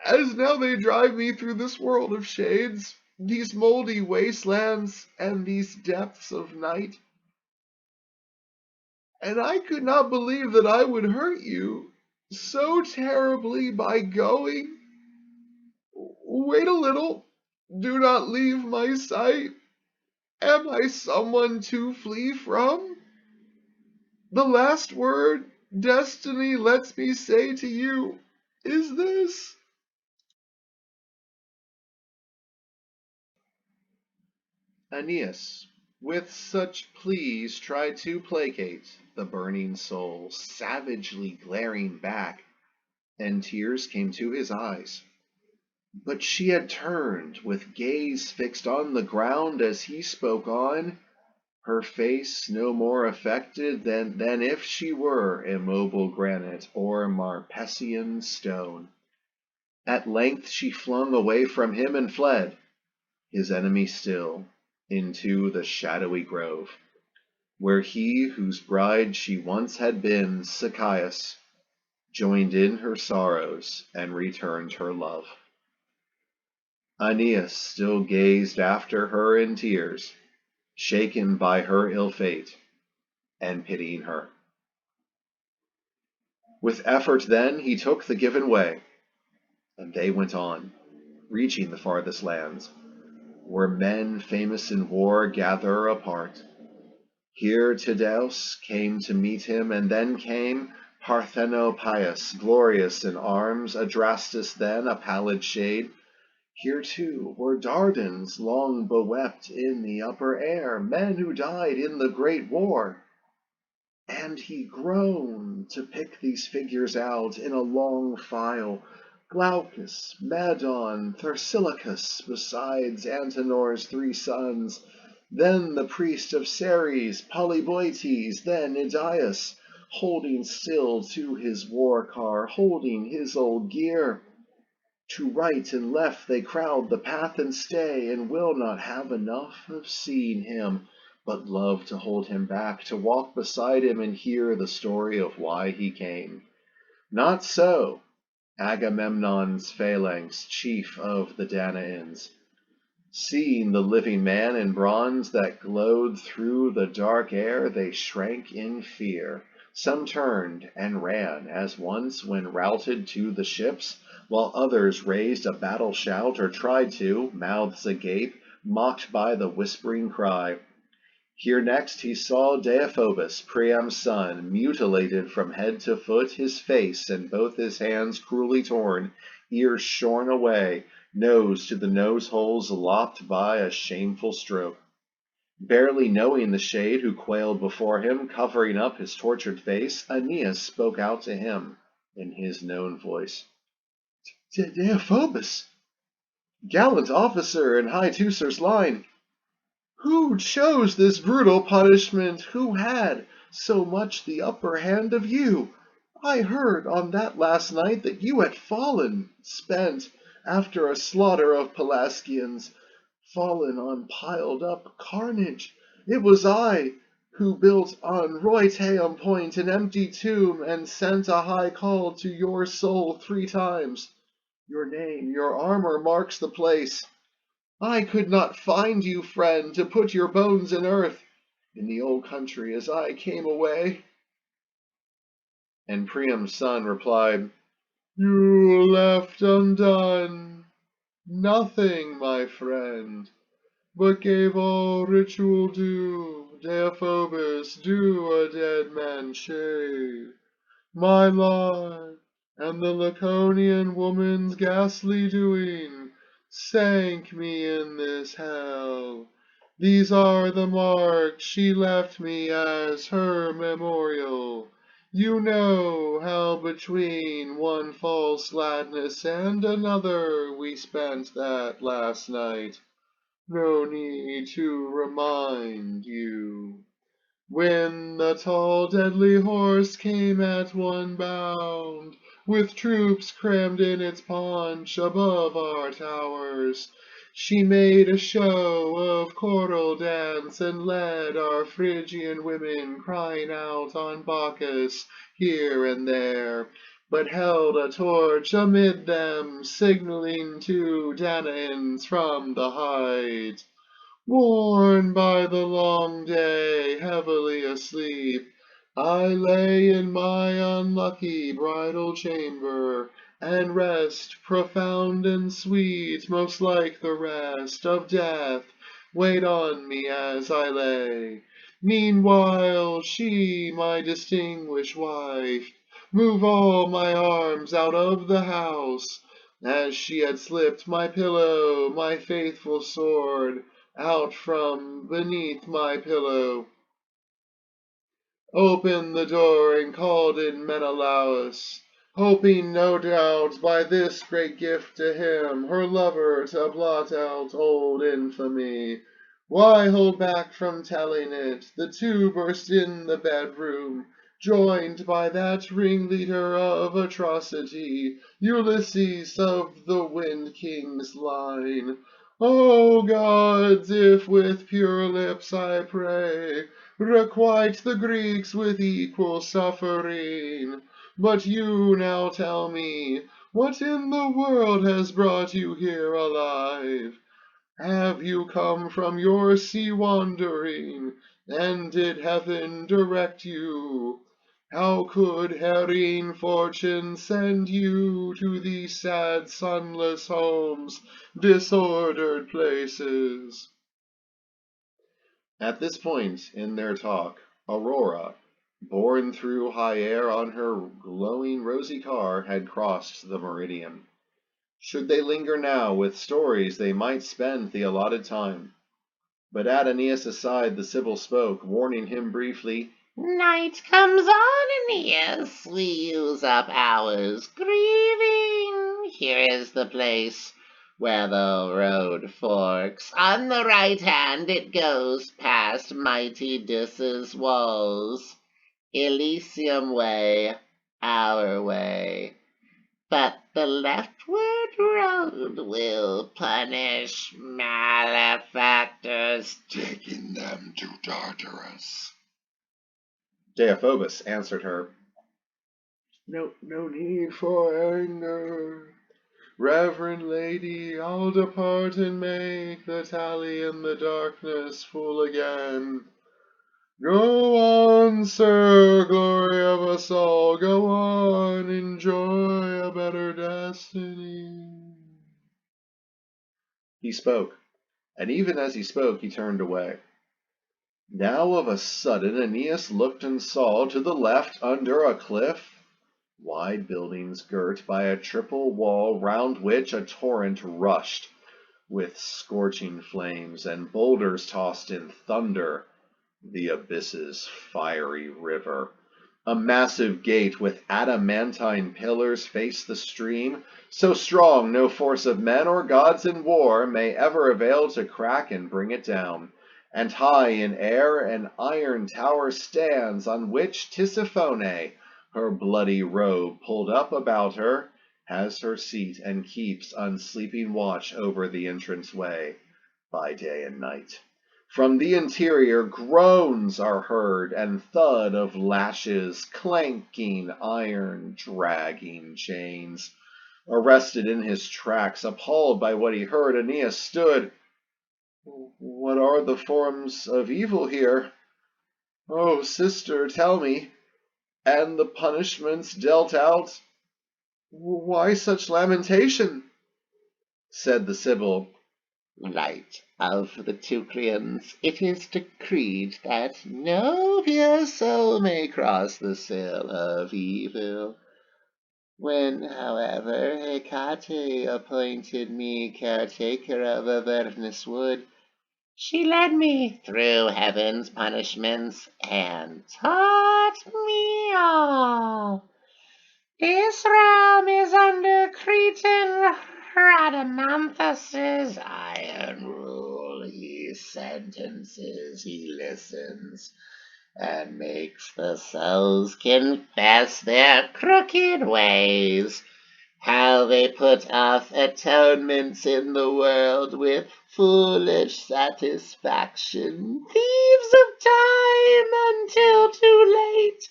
as now they drive me through this world of shades, these moldy wastelands, and these depths of night. And I could not believe that I would hurt you so terribly by going. Wait a little, do not leave my sight. Am I someone to flee from? The last word destiny lets me say to you is this. Aeneas, with such pleas, tried to placate the burning soul, savagely glaring back, and tears came to his eyes. But she had turned, with gaze fixed on the ground as he spoke on, her face no more affected than if she were immobile granite or Marpessian stone. At length she flung away from him and fled, his enemy still, into the shadowy grove, where he whose bride she once had been, Sychaeus, joined in her sorrows and returned her love. Aeneas still gazed after her in tears, shaken by her ill fate, and pitying her. With effort then he took the given way, and they went on, reaching the farthest lands, where men famous in war gather apart. Here Tydeus came to meet him, and then came Parthenopaeus, glorious in arms, Adrastus then, a pallid shade. Here too were Dardans, long bewept in the upper air, men who died in the great war. And he groaned to pick these figures out in a long file, Glaucus, Medon, Tharsilochus, besides Antenor's 3 sons, then the priest of Ceres, Polyboetes, then Idaeus, holding still to his war car, holding his old gear. To right and left they crowd the path and stay, and will not have enough of seeing him, but love to hold him back, to walk beside him and hear the story of why he came. Not so Agamemnon's phalanx, chief of the Danaans. Seeing the living man in bronze that glowed through the dark air, they shrank in fear. Some turned and ran, as once when routed to the ships, while others raised a battle shout, or tried to, mouths agape, mocked by the whispering cry. Here next he saw Deiphobus, Priam's son, mutilated from head to foot, his face and both his hands cruelly torn, ears shorn away, nose to the nose holes lopped by a shameful stroke. Barely knowing the shade who quailed before him, covering up his tortured face, Aeneas spoke out to him in his known voice. Deiphobus, gallant officer in high Teucer's line, who chose this brutal punishment? Who had so much the upper hand of you? I heard on that last night that you had fallen, spent, after a slaughter of Pelasgians, fallen on piled up carnage. It was I, who built on Roytaeum Point an empty tomb and sent a high call to your soul 3 times. Your name, your armor marks the place. I could not find you, friend, to put your bones in earth in the old country as I came away. And Priam's son replied, You left undone nothing, my friend, but gave all ritual due. Deiphobus, do a dead man shade. My lord, and the Laconian woman's ghastly doing sank me in this hell. These are the marks she left me as her memorial. You know how between one false gladness and another we spent that last night. No need to remind you. When the tall deadly horse came at one bound, with troops crammed in its paunch above our towers, she made a show of choral dance and led our Phrygian women crying out on Bacchus here and there, but held a torch amid them, signaling to Danaans from the height. Worn by the long day, heavily asleep, I lay in my unlucky bridal chamber, and rest, profound and sweet, most like the rest of death, weighed on me as I lay. Meanwhile, she, my distinguished wife, moved all my arms out of the house, as she had slipped my pillow, my faithful sword, out from beneath my pillow, opened the door and called in Menelaus, hoping no doubt by this great gift to him, her lover, to blot out old infamy. Why hold back from telling it? The two burst in the bedroom, joined by that ringleader of atrocity, Ulysses of the Wind King's line. O gods, if with pure lips I pray, requite the Greeks with equal suffering. But you now tell me, what in the world has brought you here alive? Have you come from your sea wandering, and did heaven direct you? How could Herine fortune send you to these sad sunless homes, disordered places? At this point in their talk, Aurora, borne through high air on her glowing rosy car, had crossed the meridian. Should they linger now with stories, they might spend the allotted time. But at Aeneas' side the Sibyl spoke, warning him briefly, Night comes on, Aeneas. We use up hours grieving. Here is the place where the road forks. On the right hand it goes past mighty Dis's walls. Elysium way, our way. But the leftward road will punish malefactors, taking them to Tartarus. Deiphobus answered her, No need for anger. Reverend lady, I'll depart and make the tally in the darkness full again. Go on, sir, glory of us all, go on, enjoy a better destiny. He spoke, and even as he spoke he turned away. Now of a sudden Aeneas looked and saw to the left under a cliff wide buildings girt by a triple wall round which a torrent rushed with scorching flames and boulders tossed in thunder, the abyss's fiery river. A massive gate with adamantine pillars faced the stream, so strong no force of men or gods in war may ever avail to crack and bring it down. And high in air an iron tower stands, on which Tisiphone, her bloody robe pulled up about her, has her seat and keeps unsleeping watch over the entrance way by day and night. From the interior groans are heard, and thud of lashes, clanking iron, dragging chains. Arrested in his tracks, appalled by what he heard, Aeneas stood. What are the forms of evil here? Oh, sister, tell me. And the punishments dealt out? Why such lamentation? Said the Sibyl. Light of the Teucrians, it is decreed that no pure soul may cross the sill of evil. When, however, Hecate appointed me caretaker of Avernus wood, she led me through heaven's punishments and taught me all. This realm is under Cretan Rhadamanthus's iron rule. He sentences, he listens, and makes the souls confess their crooked ways, how they put off atonements in the world with foolish satisfaction, thieves of time until too late,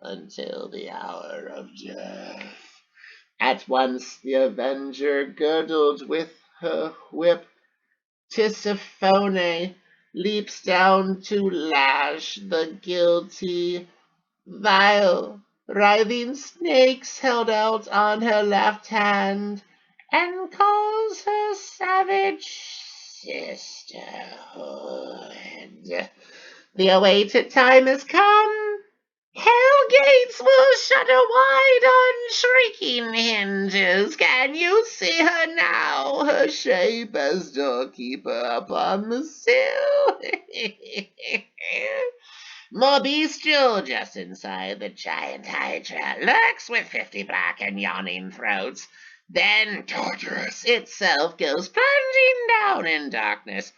until the hour of death. At once the avenger, girdled with her whip, Tisiphone, leaps down to lash the guilty. Vile, writhing snakes held out on her left hand, and calls her savage sisterhood. The awaited time has come. Hell gates will shudder wide on shrieking hinges. Can you see her now, her shape as doorkeeper upon the sill? More bestial, just inside the giant hydra, lurks with 50 black and yawning throats. Then Tartarus itself goes plunging down in darkness,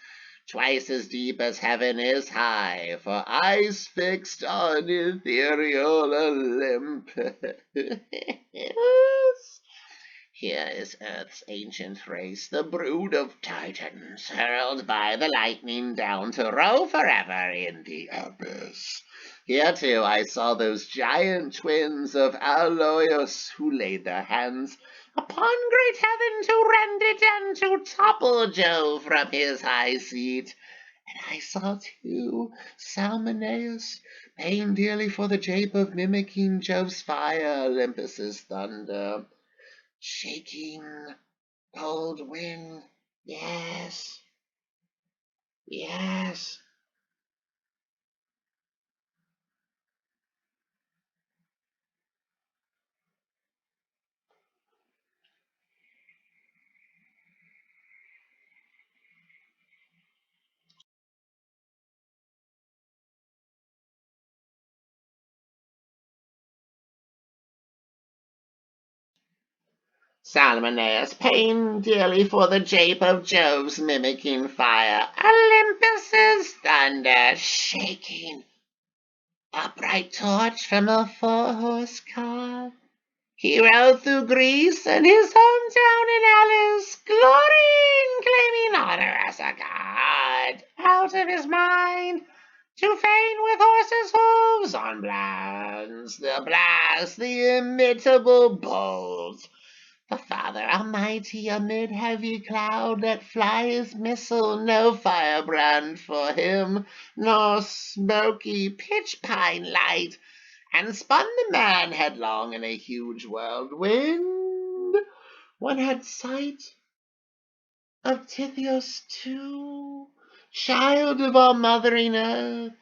twice as deep as heaven is high, for eyes fixed on ethereal Olympus. Here is Earth's ancient race, the brood of Titans, hurled by the lightning down to roll forever in the abyss. Here, too, I saw those giant twins of Aloeus who laid their hands upon great heaven to rend it and to topple Jove from his high seat. And I saw, too, Salmoneus, paying dearly for the jape of mimicking Jove's fire, Olympus's thunder. Shaking, cold wind, yes, yes. Salmoneus, paying dearly for the jape of Jove's mimicking fire, Olympus's thunder, shaking, a bright torch from a 4-horse car. He rode through Greece and his hometown in Elis, glorying, claiming honor as a god, out of his mind, to feign with horses' hooves on blast, the imitable bolt. The Father Almighty amid heavy cloud that flies missile, no firebrand for him, nor smoky pitch pine light, and spun the man headlong in a huge whirlwind. One had sight of Tithios too, child of all mothering earth,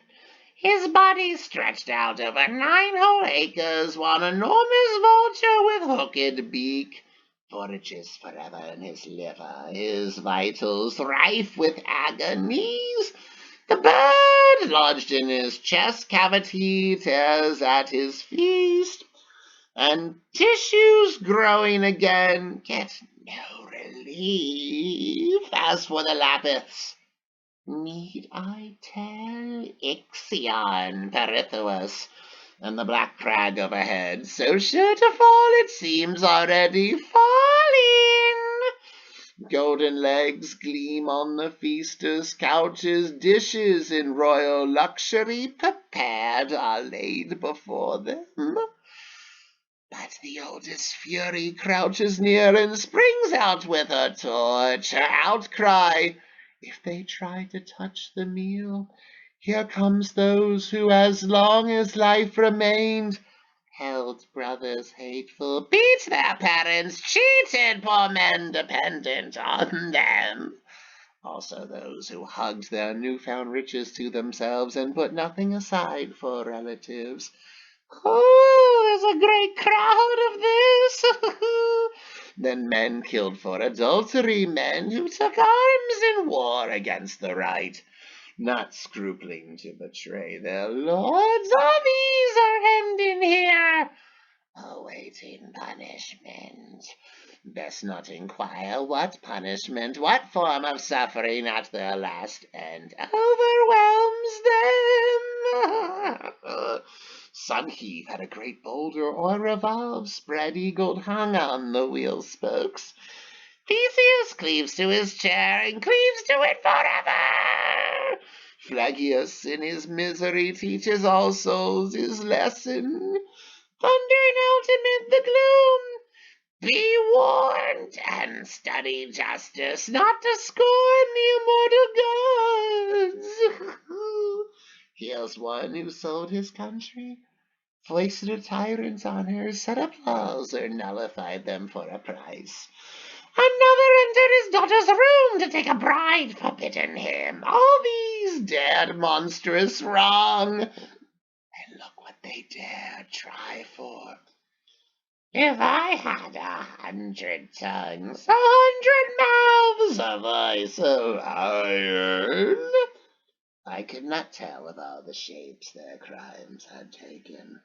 his body stretched out over 9 whole acres, one enormous vulture with hooked beak forages forever in his liver, his vitals rife with agonies. The bird, lodged in his chest cavity, tears at his feast, and tissues growing again get no relief. As for the lapiths, need I tell? Ixion, Perithous, and the black crag overhead, so sure to fall it seems already falling. Golden legs gleam on the feasters' couches, dishes in royal luxury prepared are laid before them. But the oldest fury crouches near and springs out with her torch, her outcry. If they try to touch the meal, here comes those who, as long as life remained, held brothers hateful, beat their parents, cheated poor men dependent on them. Also those who hugged their newfound riches to themselves and put nothing aside for relatives. Oh, there's a great crowd of this. Then men killed for adultery, men who took arms in war against the right, not scrupling to betray their lords. All these are hemmed in here, awaiting punishment. Best not inquire what punishment, what form of suffering at their last end overwhelms them. Sun Heave had a great boulder or revolve, spread eagled hung on the wheel spokes. Theseus cleaves to his chair and cleaves to it forever. Phlegius in his misery teaches all souls his lesson, thundering out amid the gloom. Be warned and study justice, not to scorn the immortal gods. Here's one who sold his country, foisted a tyrant's honors, set up laws, or nullified them for a price. Another entered his daughter's room to take a bride forbidden him. All these dared monstrous wrong, and look what they dared try for. If I had 100 tongues, 100 mouths, a voice of iron, I could not tell of all the shapes their crimes had taken,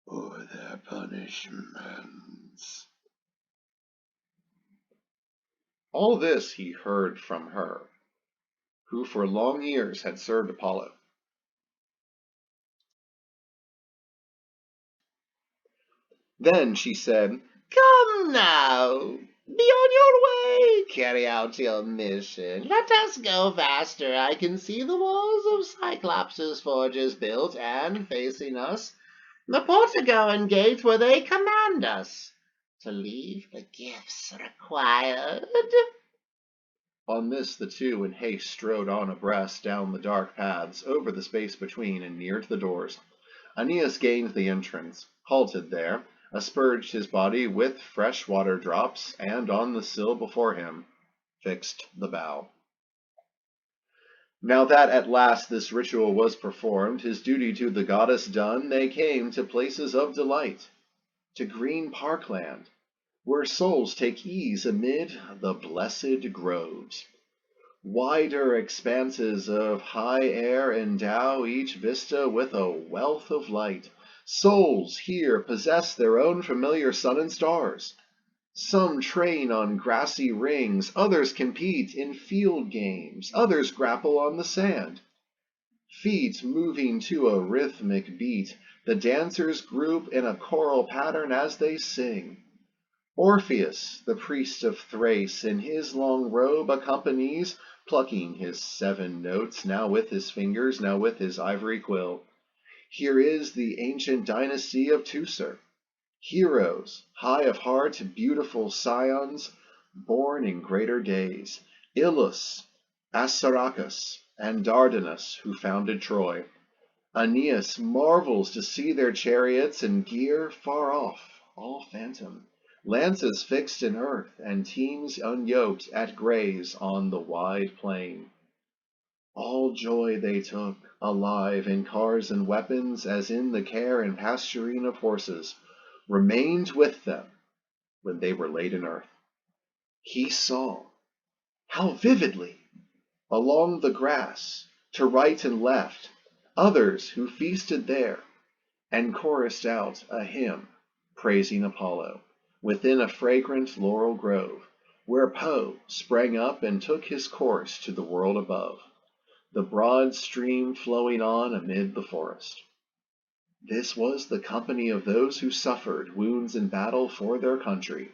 or their punishments. All this he heard from her, who for long years had served Apollo. Then she said, Come now, be on your way, carry out your mission. Let us go faster. I can see the walls of Cyclops' forges built, and facing us, the Portico and gate where they command us to leave the gifts required. On this the two in haste strode on abreast down the dark paths, over the space between, and near to the doors. Aeneas gained the entrance, halted there, asperged his body with fresh water drops, and on the sill before him fixed the bough. Now that at last this ritual was performed, his duty to the goddess done, they came to places of delight, to green parkland, where souls take ease amid the blessed groves. Wider expanses of high air endow each vista with a wealth of light. Souls here possess their own familiar sun and stars. Some train on grassy rings, others compete in field games, others grapple on the sand. Feet moving to a rhythmic beat, the dancers group in a choral pattern as they sing. Orpheus, the priest of Thrace, in his long robe accompanies, plucking his 7 notes, now with his fingers, now with his ivory quill. Here is the ancient dynasty of Teucer, heroes, high of heart, beautiful scions, born in greater days, Ilus, Assaracus, and Dardanus, who founded Troy. Aeneas marvels to see their chariots and gear far off, all phantom, lances fixed in earth, and teams unyoked at graze on the wide plain. All joy they took, alive in cars and weapons, as in the care and pasturing of horses, remained with them when they were laid in earth. He saw, how vividly, along the grass, to right and left, others who feasted there, and chorused out a hymn praising Apollo, within a fragrant laurel grove, where Po sprang up and took his course to the world above, the broad stream flowing on amid the forest. This was the company of those who suffered wounds in battle for their country,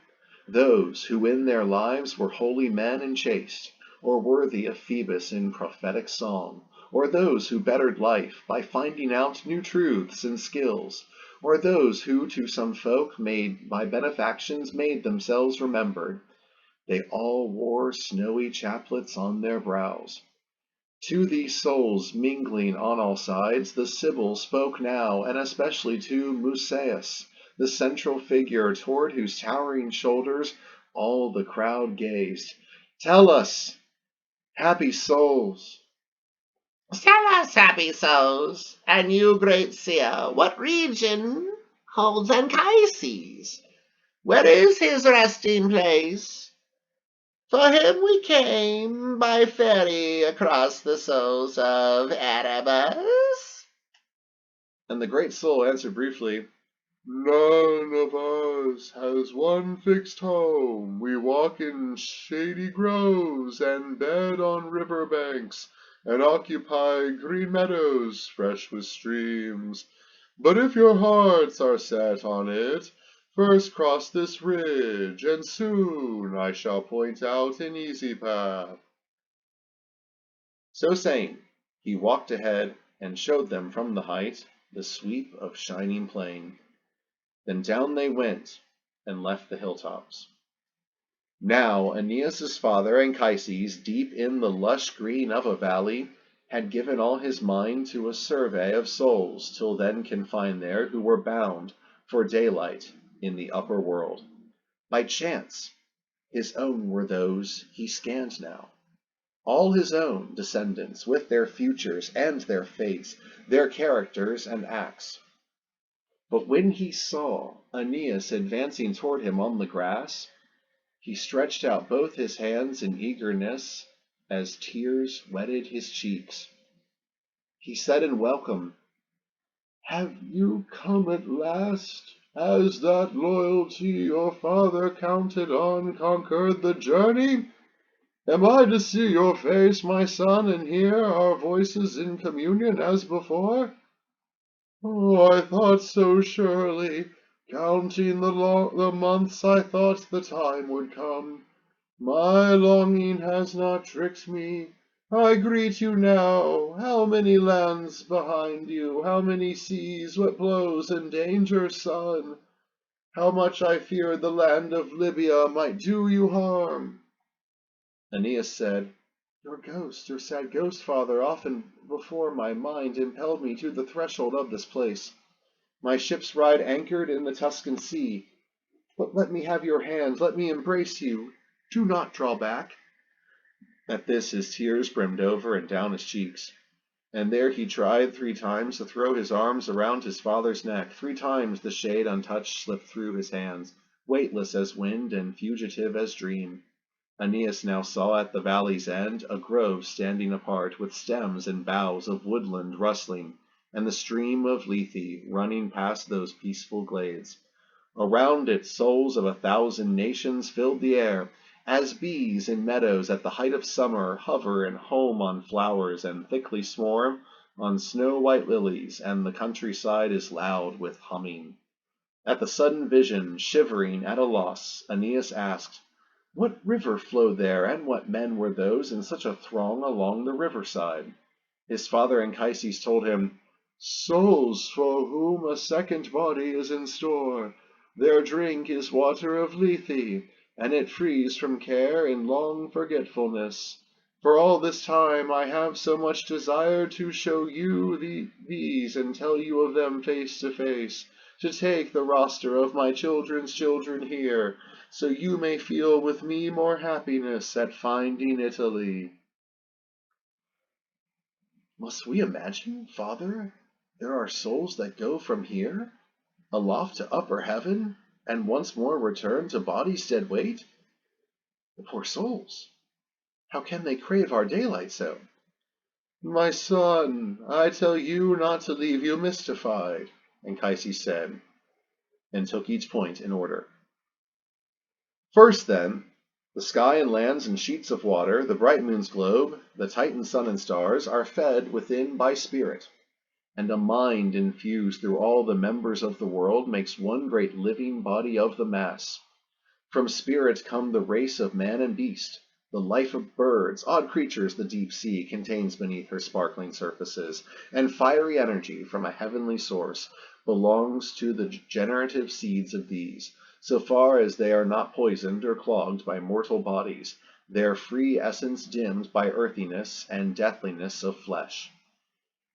those who in their lives were holy men and chaste, or worthy of Phoebus in prophetic song, or those who bettered life by finding out new truths and skills, or those who to some folk made by benefactions made themselves remembered, they all wore snowy chaplets on their brows. To these souls mingling on all sides, the Sibyl spoke now, and especially to Musaeus, the central figure toward whose towering shoulders all the crowd gazed. Tell us, happy souls. Tell us, happy souls, and you, great seer, what region holds Anchises? Where is his resting place? For him we came by ferry across the souls of Erebus. And the great soul answered briefly, None of us has one fixed home. We walk in shady groves and bed on river banks and occupy green meadows fresh with streams. But if your hearts are set on it, first cross this ridge, and soon I shall point out an easy path. So saying, he walked ahead and showed them from the height the sweep of shining plain. Then down they went and left the hilltops. Now Aeneas's father Anchises, deep in the lush green of a valley, had given all his mind to a survey of souls till then confined there who were bound for daylight in the upper world. By chance, his own were those he scanned now. All his own descendants, with their futures and their fates, their characters and acts. But when he saw Aeneas advancing toward him on the grass, he stretched out both his hands in eagerness as tears wetted his cheeks. He said in welcome, Have you come at last? Has that loyalty your father counted on conquered the journey? Am I to see your face, my son, and hear our voices in communion as before? Oh, I thought so surely. Counting the months, I thought the time would come. My longing has not tricked me. I greet you now. How many lands behind you? How many seas? What blows and dangers, son? How much I feared the land of Libya might do you harm. Aeneas said, your sad ghost, father, often before my mind impelled me to the threshold of this place. My ship's ride anchored in the Tuscan sea. But let me have your hand, let me embrace you. Do not draw back. At this his tears brimmed over and down his cheeks. And there he tried 3 times to throw his arms around his father's neck. 3 times the shade untouched slipped through his hands, weightless as wind and fugitive as dream. Aeneas now saw at the valley's end a grove standing apart, with stems and boughs of woodland rustling, and the stream of Lethe running past those peaceful glades. Around it souls of 1,000 nations filled the air, as bees in meadows at the height of summer hover and home on flowers and thickly swarm on snow-white lilies, and the countryside is loud with humming. At the sudden vision, shivering at a loss, Aeneas asked, what river flowed there, and what men were those in such a throng along the riverside? His father Anchises told him, Souls for whom a second body is in store. Their drink is water of Lethe, and it frees from care in long forgetfulness. For all this time I have so much desired to show you these and tell you of them face to face, to take the roster of my children's children here, so you may feel with me more happiness at finding Italy. Must we imagine, father, there are souls that go from here, aloft to upper heaven, and once more return to bodies dead weight? The poor souls! How can they crave our daylight so? My son, I tell you not to leave you mystified, Anchises said, and took each point in order. First, then, the sky and lands and sheets of water, the bright moon's globe, the Titan sun and stars, are fed within by spirit, and a mind infused through all the members of the world makes one great living body of the mass. From spirit come the race of man and beast, the life of birds, odd creatures the deep sea contains beneath her sparkling surfaces, and fiery energy from a heavenly source belongs to the generative seeds of these, so far as they are not poisoned or clogged by mortal bodies, their free essence dimmed by earthiness and deathliness of flesh.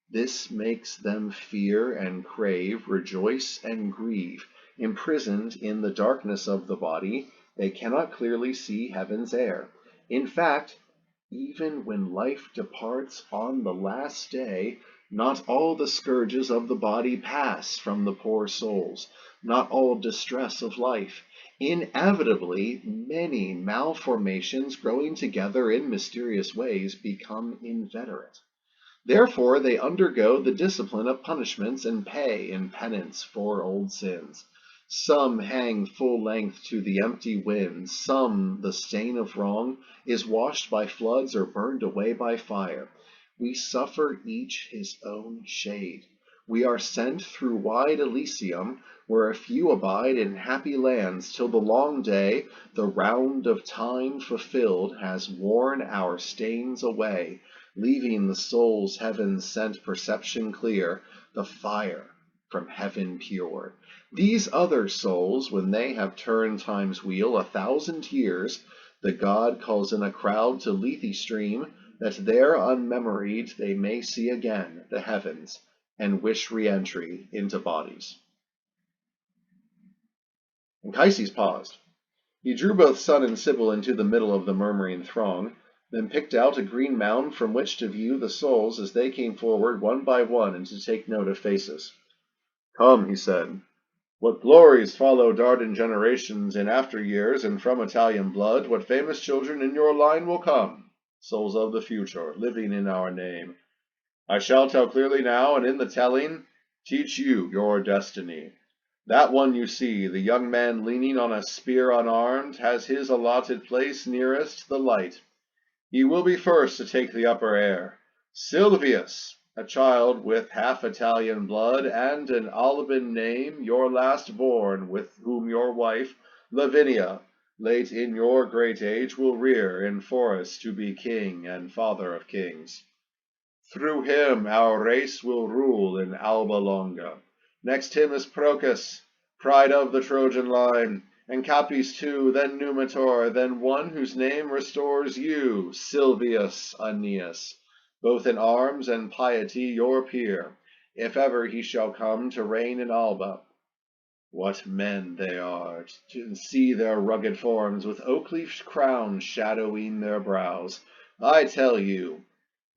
This makes them fear and crave, rejoice and grieve. Imprisoned in the darkness of the body, they cannot clearly see heaven's air. In fact, even when life departs on the last day, not all the scourges of the body pass from the poor souls, not all distress of life. Inevitably, many malformations growing together in mysterious ways become inveterate. Therefore they undergo the discipline of punishments and pay in penance for old sins. Some hang full length to the empty winds, some the stain of wrong is washed by floods or burned away by fire. We suffer each his own shade. We are sent through wide Elysium, where a few abide in happy lands, till the long day, the round of time fulfilled, has worn our stains away, leaving the soul's heaven-sent perception clear, the fire from heaven pure. These other souls, when they have turned time's wheel 1,000 years, the god calls in a crowd to Lethe stream, that there unmemoried they may see again the heavens, and wish re-entry into bodies. Anchises paused. He drew both son and Sibyl into the middle of the murmuring throng, then picked out a green mound from which to view the souls as they came forward one by one and to take note of faces. "Come," he said, "what glories follow Dardan generations in after years, and from Italian blood, what famous children in your line will come, souls of the future, living in our name. I shall tell clearly now, and in the telling, teach you your destiny. That one you see, the young man leaning on a spear unarmed, has his allotted place nearest the light. He will be first to take the upper air. Silvius, a child with half Italian blood and an Alban name, your last born, with whom your wife, Lavinia, late in your great age, will rear in forests to be king and father of kings. Through him our race will rule in Alba Longa. Next him is Procas, pride of the Trojan line, and Capys too, then Numitor, then one whose name restores you, Silvius Aeneas, both in arms and piety your peer, if ever he shall come to reign in Alba. What men they are, to see their rugged forms, with oak-leaf crowns shadowing their brows. I tell you,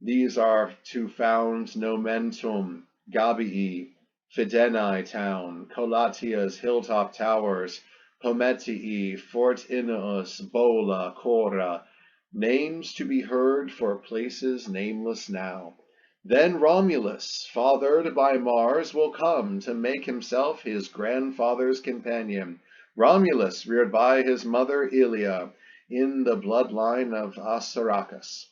these are to found Nomentum, Gabii, Fidenae town, Colatia's hilltop towers, Pometii, Fort Ineus, Bola, Cora, names to be heard for places nameless now. Then Romulus, fathered by Mars, will come to make himself his grandfather's companion. Romulus, reared by his mother Ilia, in the bloodline of Assaracus.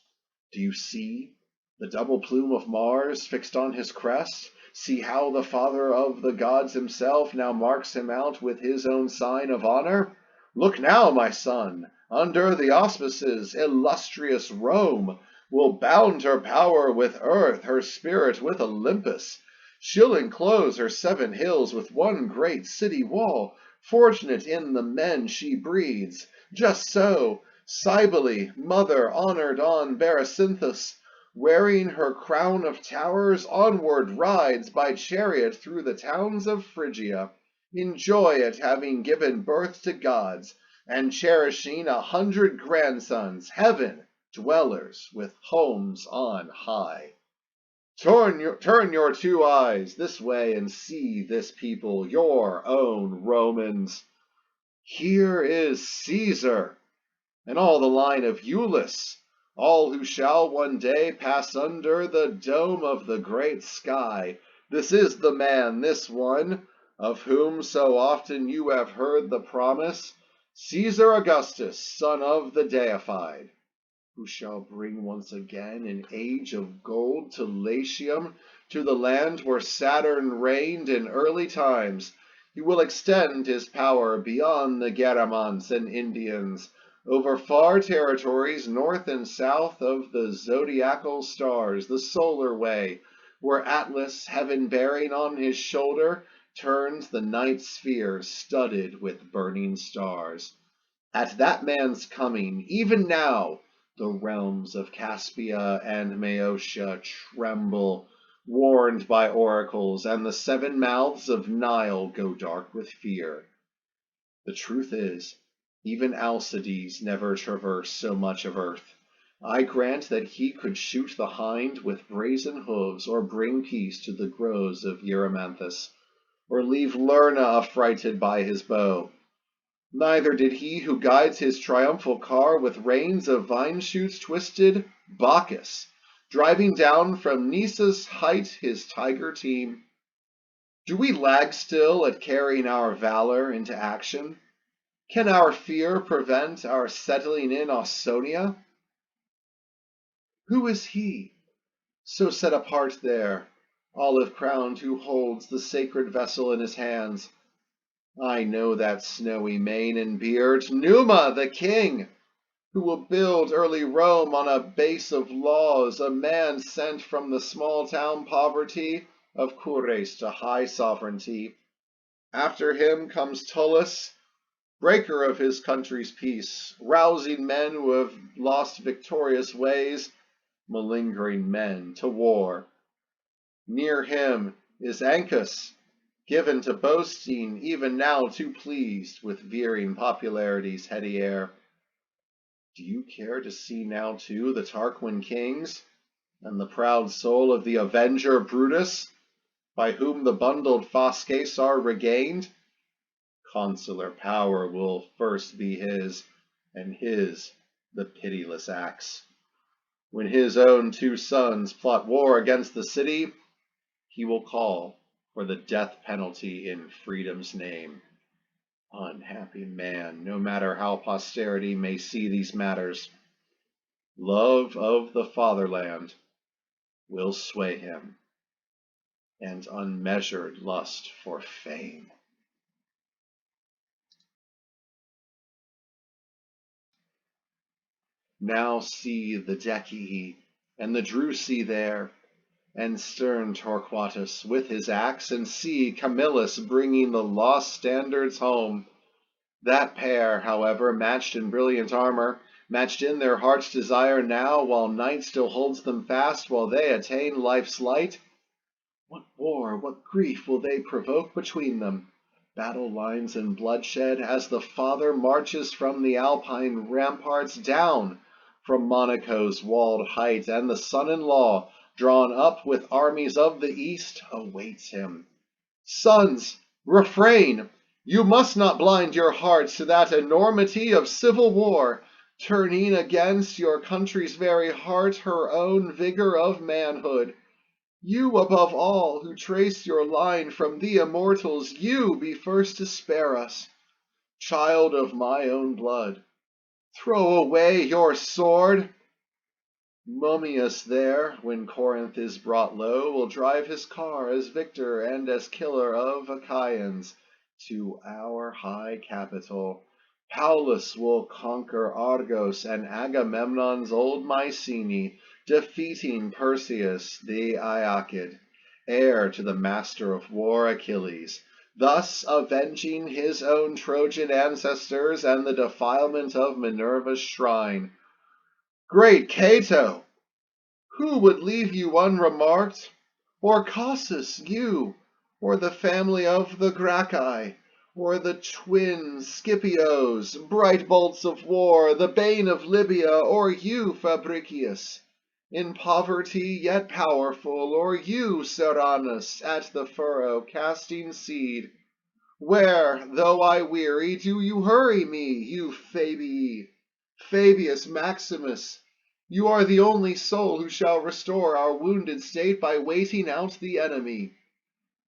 Do you see the double plume of Mars fixed on his crest? See how the father of the gods himself now marks him out with his own sign of honor? Look now, my son, under the auspices illustrious Rome will bound her power with earth, her spirit with Olympus. She'll enclose her 7 hills with one great city wall, fortunate in the men she breeds. Just so, Sibyl, mother honored on Berecynthus, wearing her crown of towers, onward rides by chariot through the towns of Phrygia, in joy at having given birth to gods, and cherishing 100 grandsons, heaven dwellers with homes on high. Turn your 2 eyes this way and see this people, your own Romans. Here is Caesar, and all the line of Iulus, all who shall one day pass under the dome of the great sky. This is the man, this one, of whom so often you have heard the promise, Caesar Augustus, son of the deified, who shall bring once again an age of gold to Latium, to the land where Saturn reigned in early times. He will extend his power beyond the Garamants and Indians, over far territories north and south of the zodiacal stars, the solar way, where Atlas, heaven-bearing on his shoulder, turns the night sphere studded with burning stars. At that man's coming, even now, the realms of Caspia and Maeotia tremble, warned by oracles, and the 7 mouths of Nile go dark with fear. The truth is, even Alcides never traversed so much of earth. I grant that he could shoot the hind with brazen hooves, or bring peace to the groves of Erymanthus, or leave Lerna affrighted by his bow. Neither did he who guides his triumphal car with reins of vine shoots twisted, Bacchus, driving down from Nisa's height his tiger team. Do we lag still at carrying our valor into action? Can our fear prevent our settling in Ausonia? Who is he, so set apart there, olive-crowned, who holds the sacred vessel in his hands? I know that snowy mane and beard, Numa the king, who will build early Rome on a base of laws, a man sent from the small-town poverty of Cures to high sovereignty. After him comes Tullus, breaker of his country's peace, rousing men who have lost victorious ways, malingering men to war. Near him is Ancus, given to boasting, even now too pleased with veering popularity's heady air. Do you care to see now too the Tarquin kings, and the proud soul of the avenger Brutus, by whom the bundled fasces are regained? Consular power will first be his, and his the pitiless axe. When his own 2 sons plot war against the city, he will call for the death penalty in freedom's name. Unhappy man, no matter how posterity may see these matters, love of the fatherland will sway him, and unmeasured lust for fame. Now see the Decii and the Drusi there, and stern Torquatus with his axe, and see Camillus bringing the lost standards home. That pair, however, matched in brilliant armor, matched in their heart's desire now, while night still holds them fast, while they attain life's light. What war, what grief will they provoke between them? Battle lines and bloodshed, as the father marches from the Alpine ramparts down from Monaco's walled height, and the son-in-law, drawn up with armies of the east, awaits him. Sons, refrain! You must not blind your hearts to that enormity of civil war, turning against your country's very heart her own vigor of manhood. You, above all, who trace your line from the immortals, you be first to spare us. Child of my own blood, throw away your sword. Mummius there, when Corinth is brought low, will drive his car as victor and as killer of Achaeans to our high capital. Paulus will conquer Argos and Agamemnon's old Mycenae, defeating Perseus the Aeacid, heir to the master of war Achilles, thus avenging his own Trojan ancestors and the defilement of Minerva's shrine. Great Cato, who would leave you unremarked? Or Cossus, you, or the family of the Gracchi, or the twin Scipios, bright bolts of war, the bane of Libya, or you, Fabricius, in poverty yet powerful, or you, Serranus, at the furrow casting seed? Where, though I weary, do you hurry me, you Fabii? Fabius Maximus, you are the only soul who shall restore our wounded state by waiting out the enemy.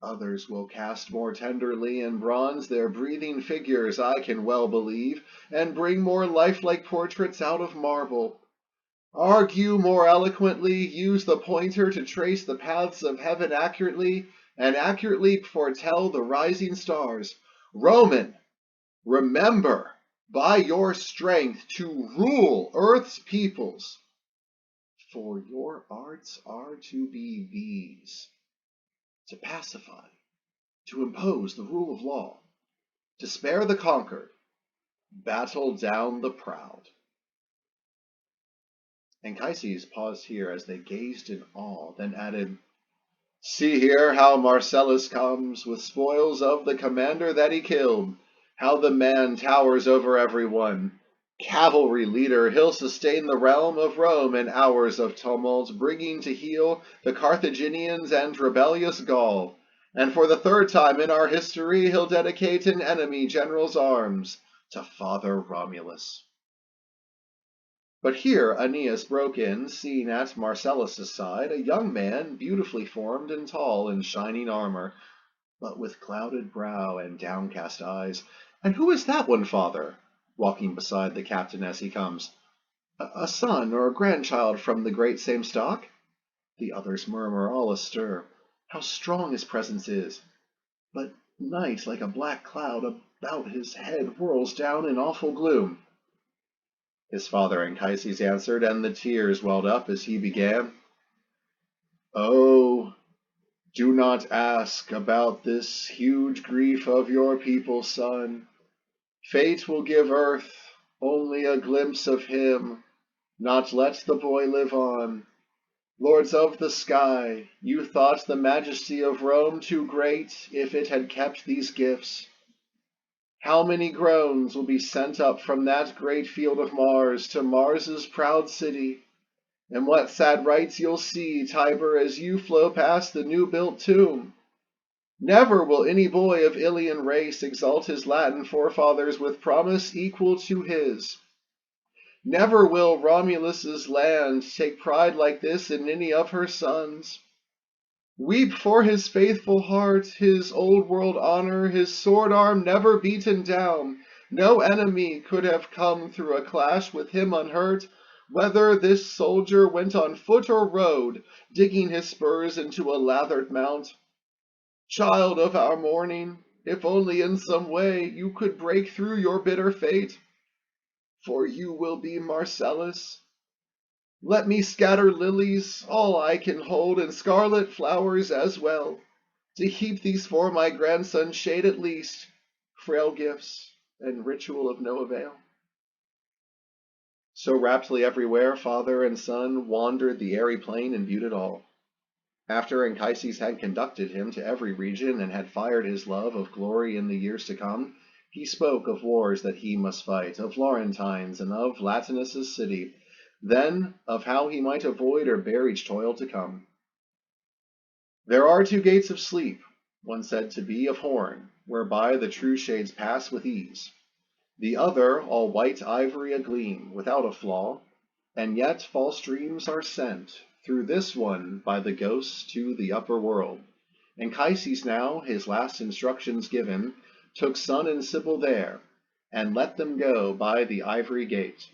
Others will cast more tenderly in bronze their breathing figures, I can well believe, and bring more lifelike portraits out of marble. Argue more eloquently, use the pointer to trace the paths of heaven accurately, and accurately foretell the rising stars. Roman, remember by your strength to rule earth's peoples, for your arts are to be these: to pacify, to impose the rule of law, to spare the conquered, battle down the proud. Anchises paused here as they gazed in awe, then added, See here how Marcellus comes, with spoils of the commander that he killed, how the man towers over every one. Cavalry leader, he'll sustain the realm of Rome in hours of tumult, bringing to heel the Carthaginians and rebellious Gaul. And for the third time in our history, he'll dedicate an enemy general's arms to Father Romulus. But here Aeneas broke in, seeing at Marcellus's side a young man, beautifully formed and tall in shining armor, but with clouded brow and downcast eyes. And who is that one, father? Walking beside the captain as he comes. A son or a grandchild from the great same stock? The others murmur, all astir. How strong his presence is! But night, like a black cloud, about his head whirls down in awful gloom. His father Anchises answered, and the tears welled up as he began. Oh, do not ask about this huge grief of your people, son. Fate will give earth only a glimpse of him, not let the boy live on. Lords of the sky, you thought the majesty of Rome too great if it had kept these gifts. How many groans will be sent up from that great field of Mars to Mars's proud city? And what sad rites you'll see, Tiber, as you flow past the new-built tomb. Never will any boy of Ilian race exalt his Latin forefathers with promise equal to his. Never will Romulus's land take pride like this in any of her sons. Weep for his faithful heart, his old-world honor, his sword arm never beaten down. No enemy could have come through a clash with him unhurt, whether this soldier went on foot or rode, digging his spurs into a lathered mount. Child of our mourning, if only in some way you could break through your bitter fate, for you will be Marcellus. Let me scatter lilies, all I can hold, and scarlet flowers as well, to heap these for my grandson's shade at least, frail gifts and ritual of no avail. So raptly everywhere father and son wandered the airy plain and viewed it all. After Anchises had conducted him to every region and had fired his love of glory in the years to come, he spoke of wars that he must fight, of Laurentines and of Latinus's city, then of how he might avoid or bear each toil to come. There are two gates of sleep, one said to be of horn, whereby the true shades pass with ease. The other all white ivory agleam, without a flaw, and yet false dreams are sent through this one by the ghosts to the upper world. Anchises now, his last instructions given, took son and Sibyl there, and let them go by the ivory gate.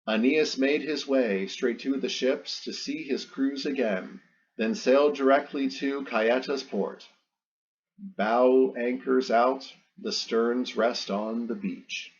Aeneas made his way straight to the ships to see his crews again, then sailed directly to Caieta's port. Bow anchors out, the sterns rest on the beach.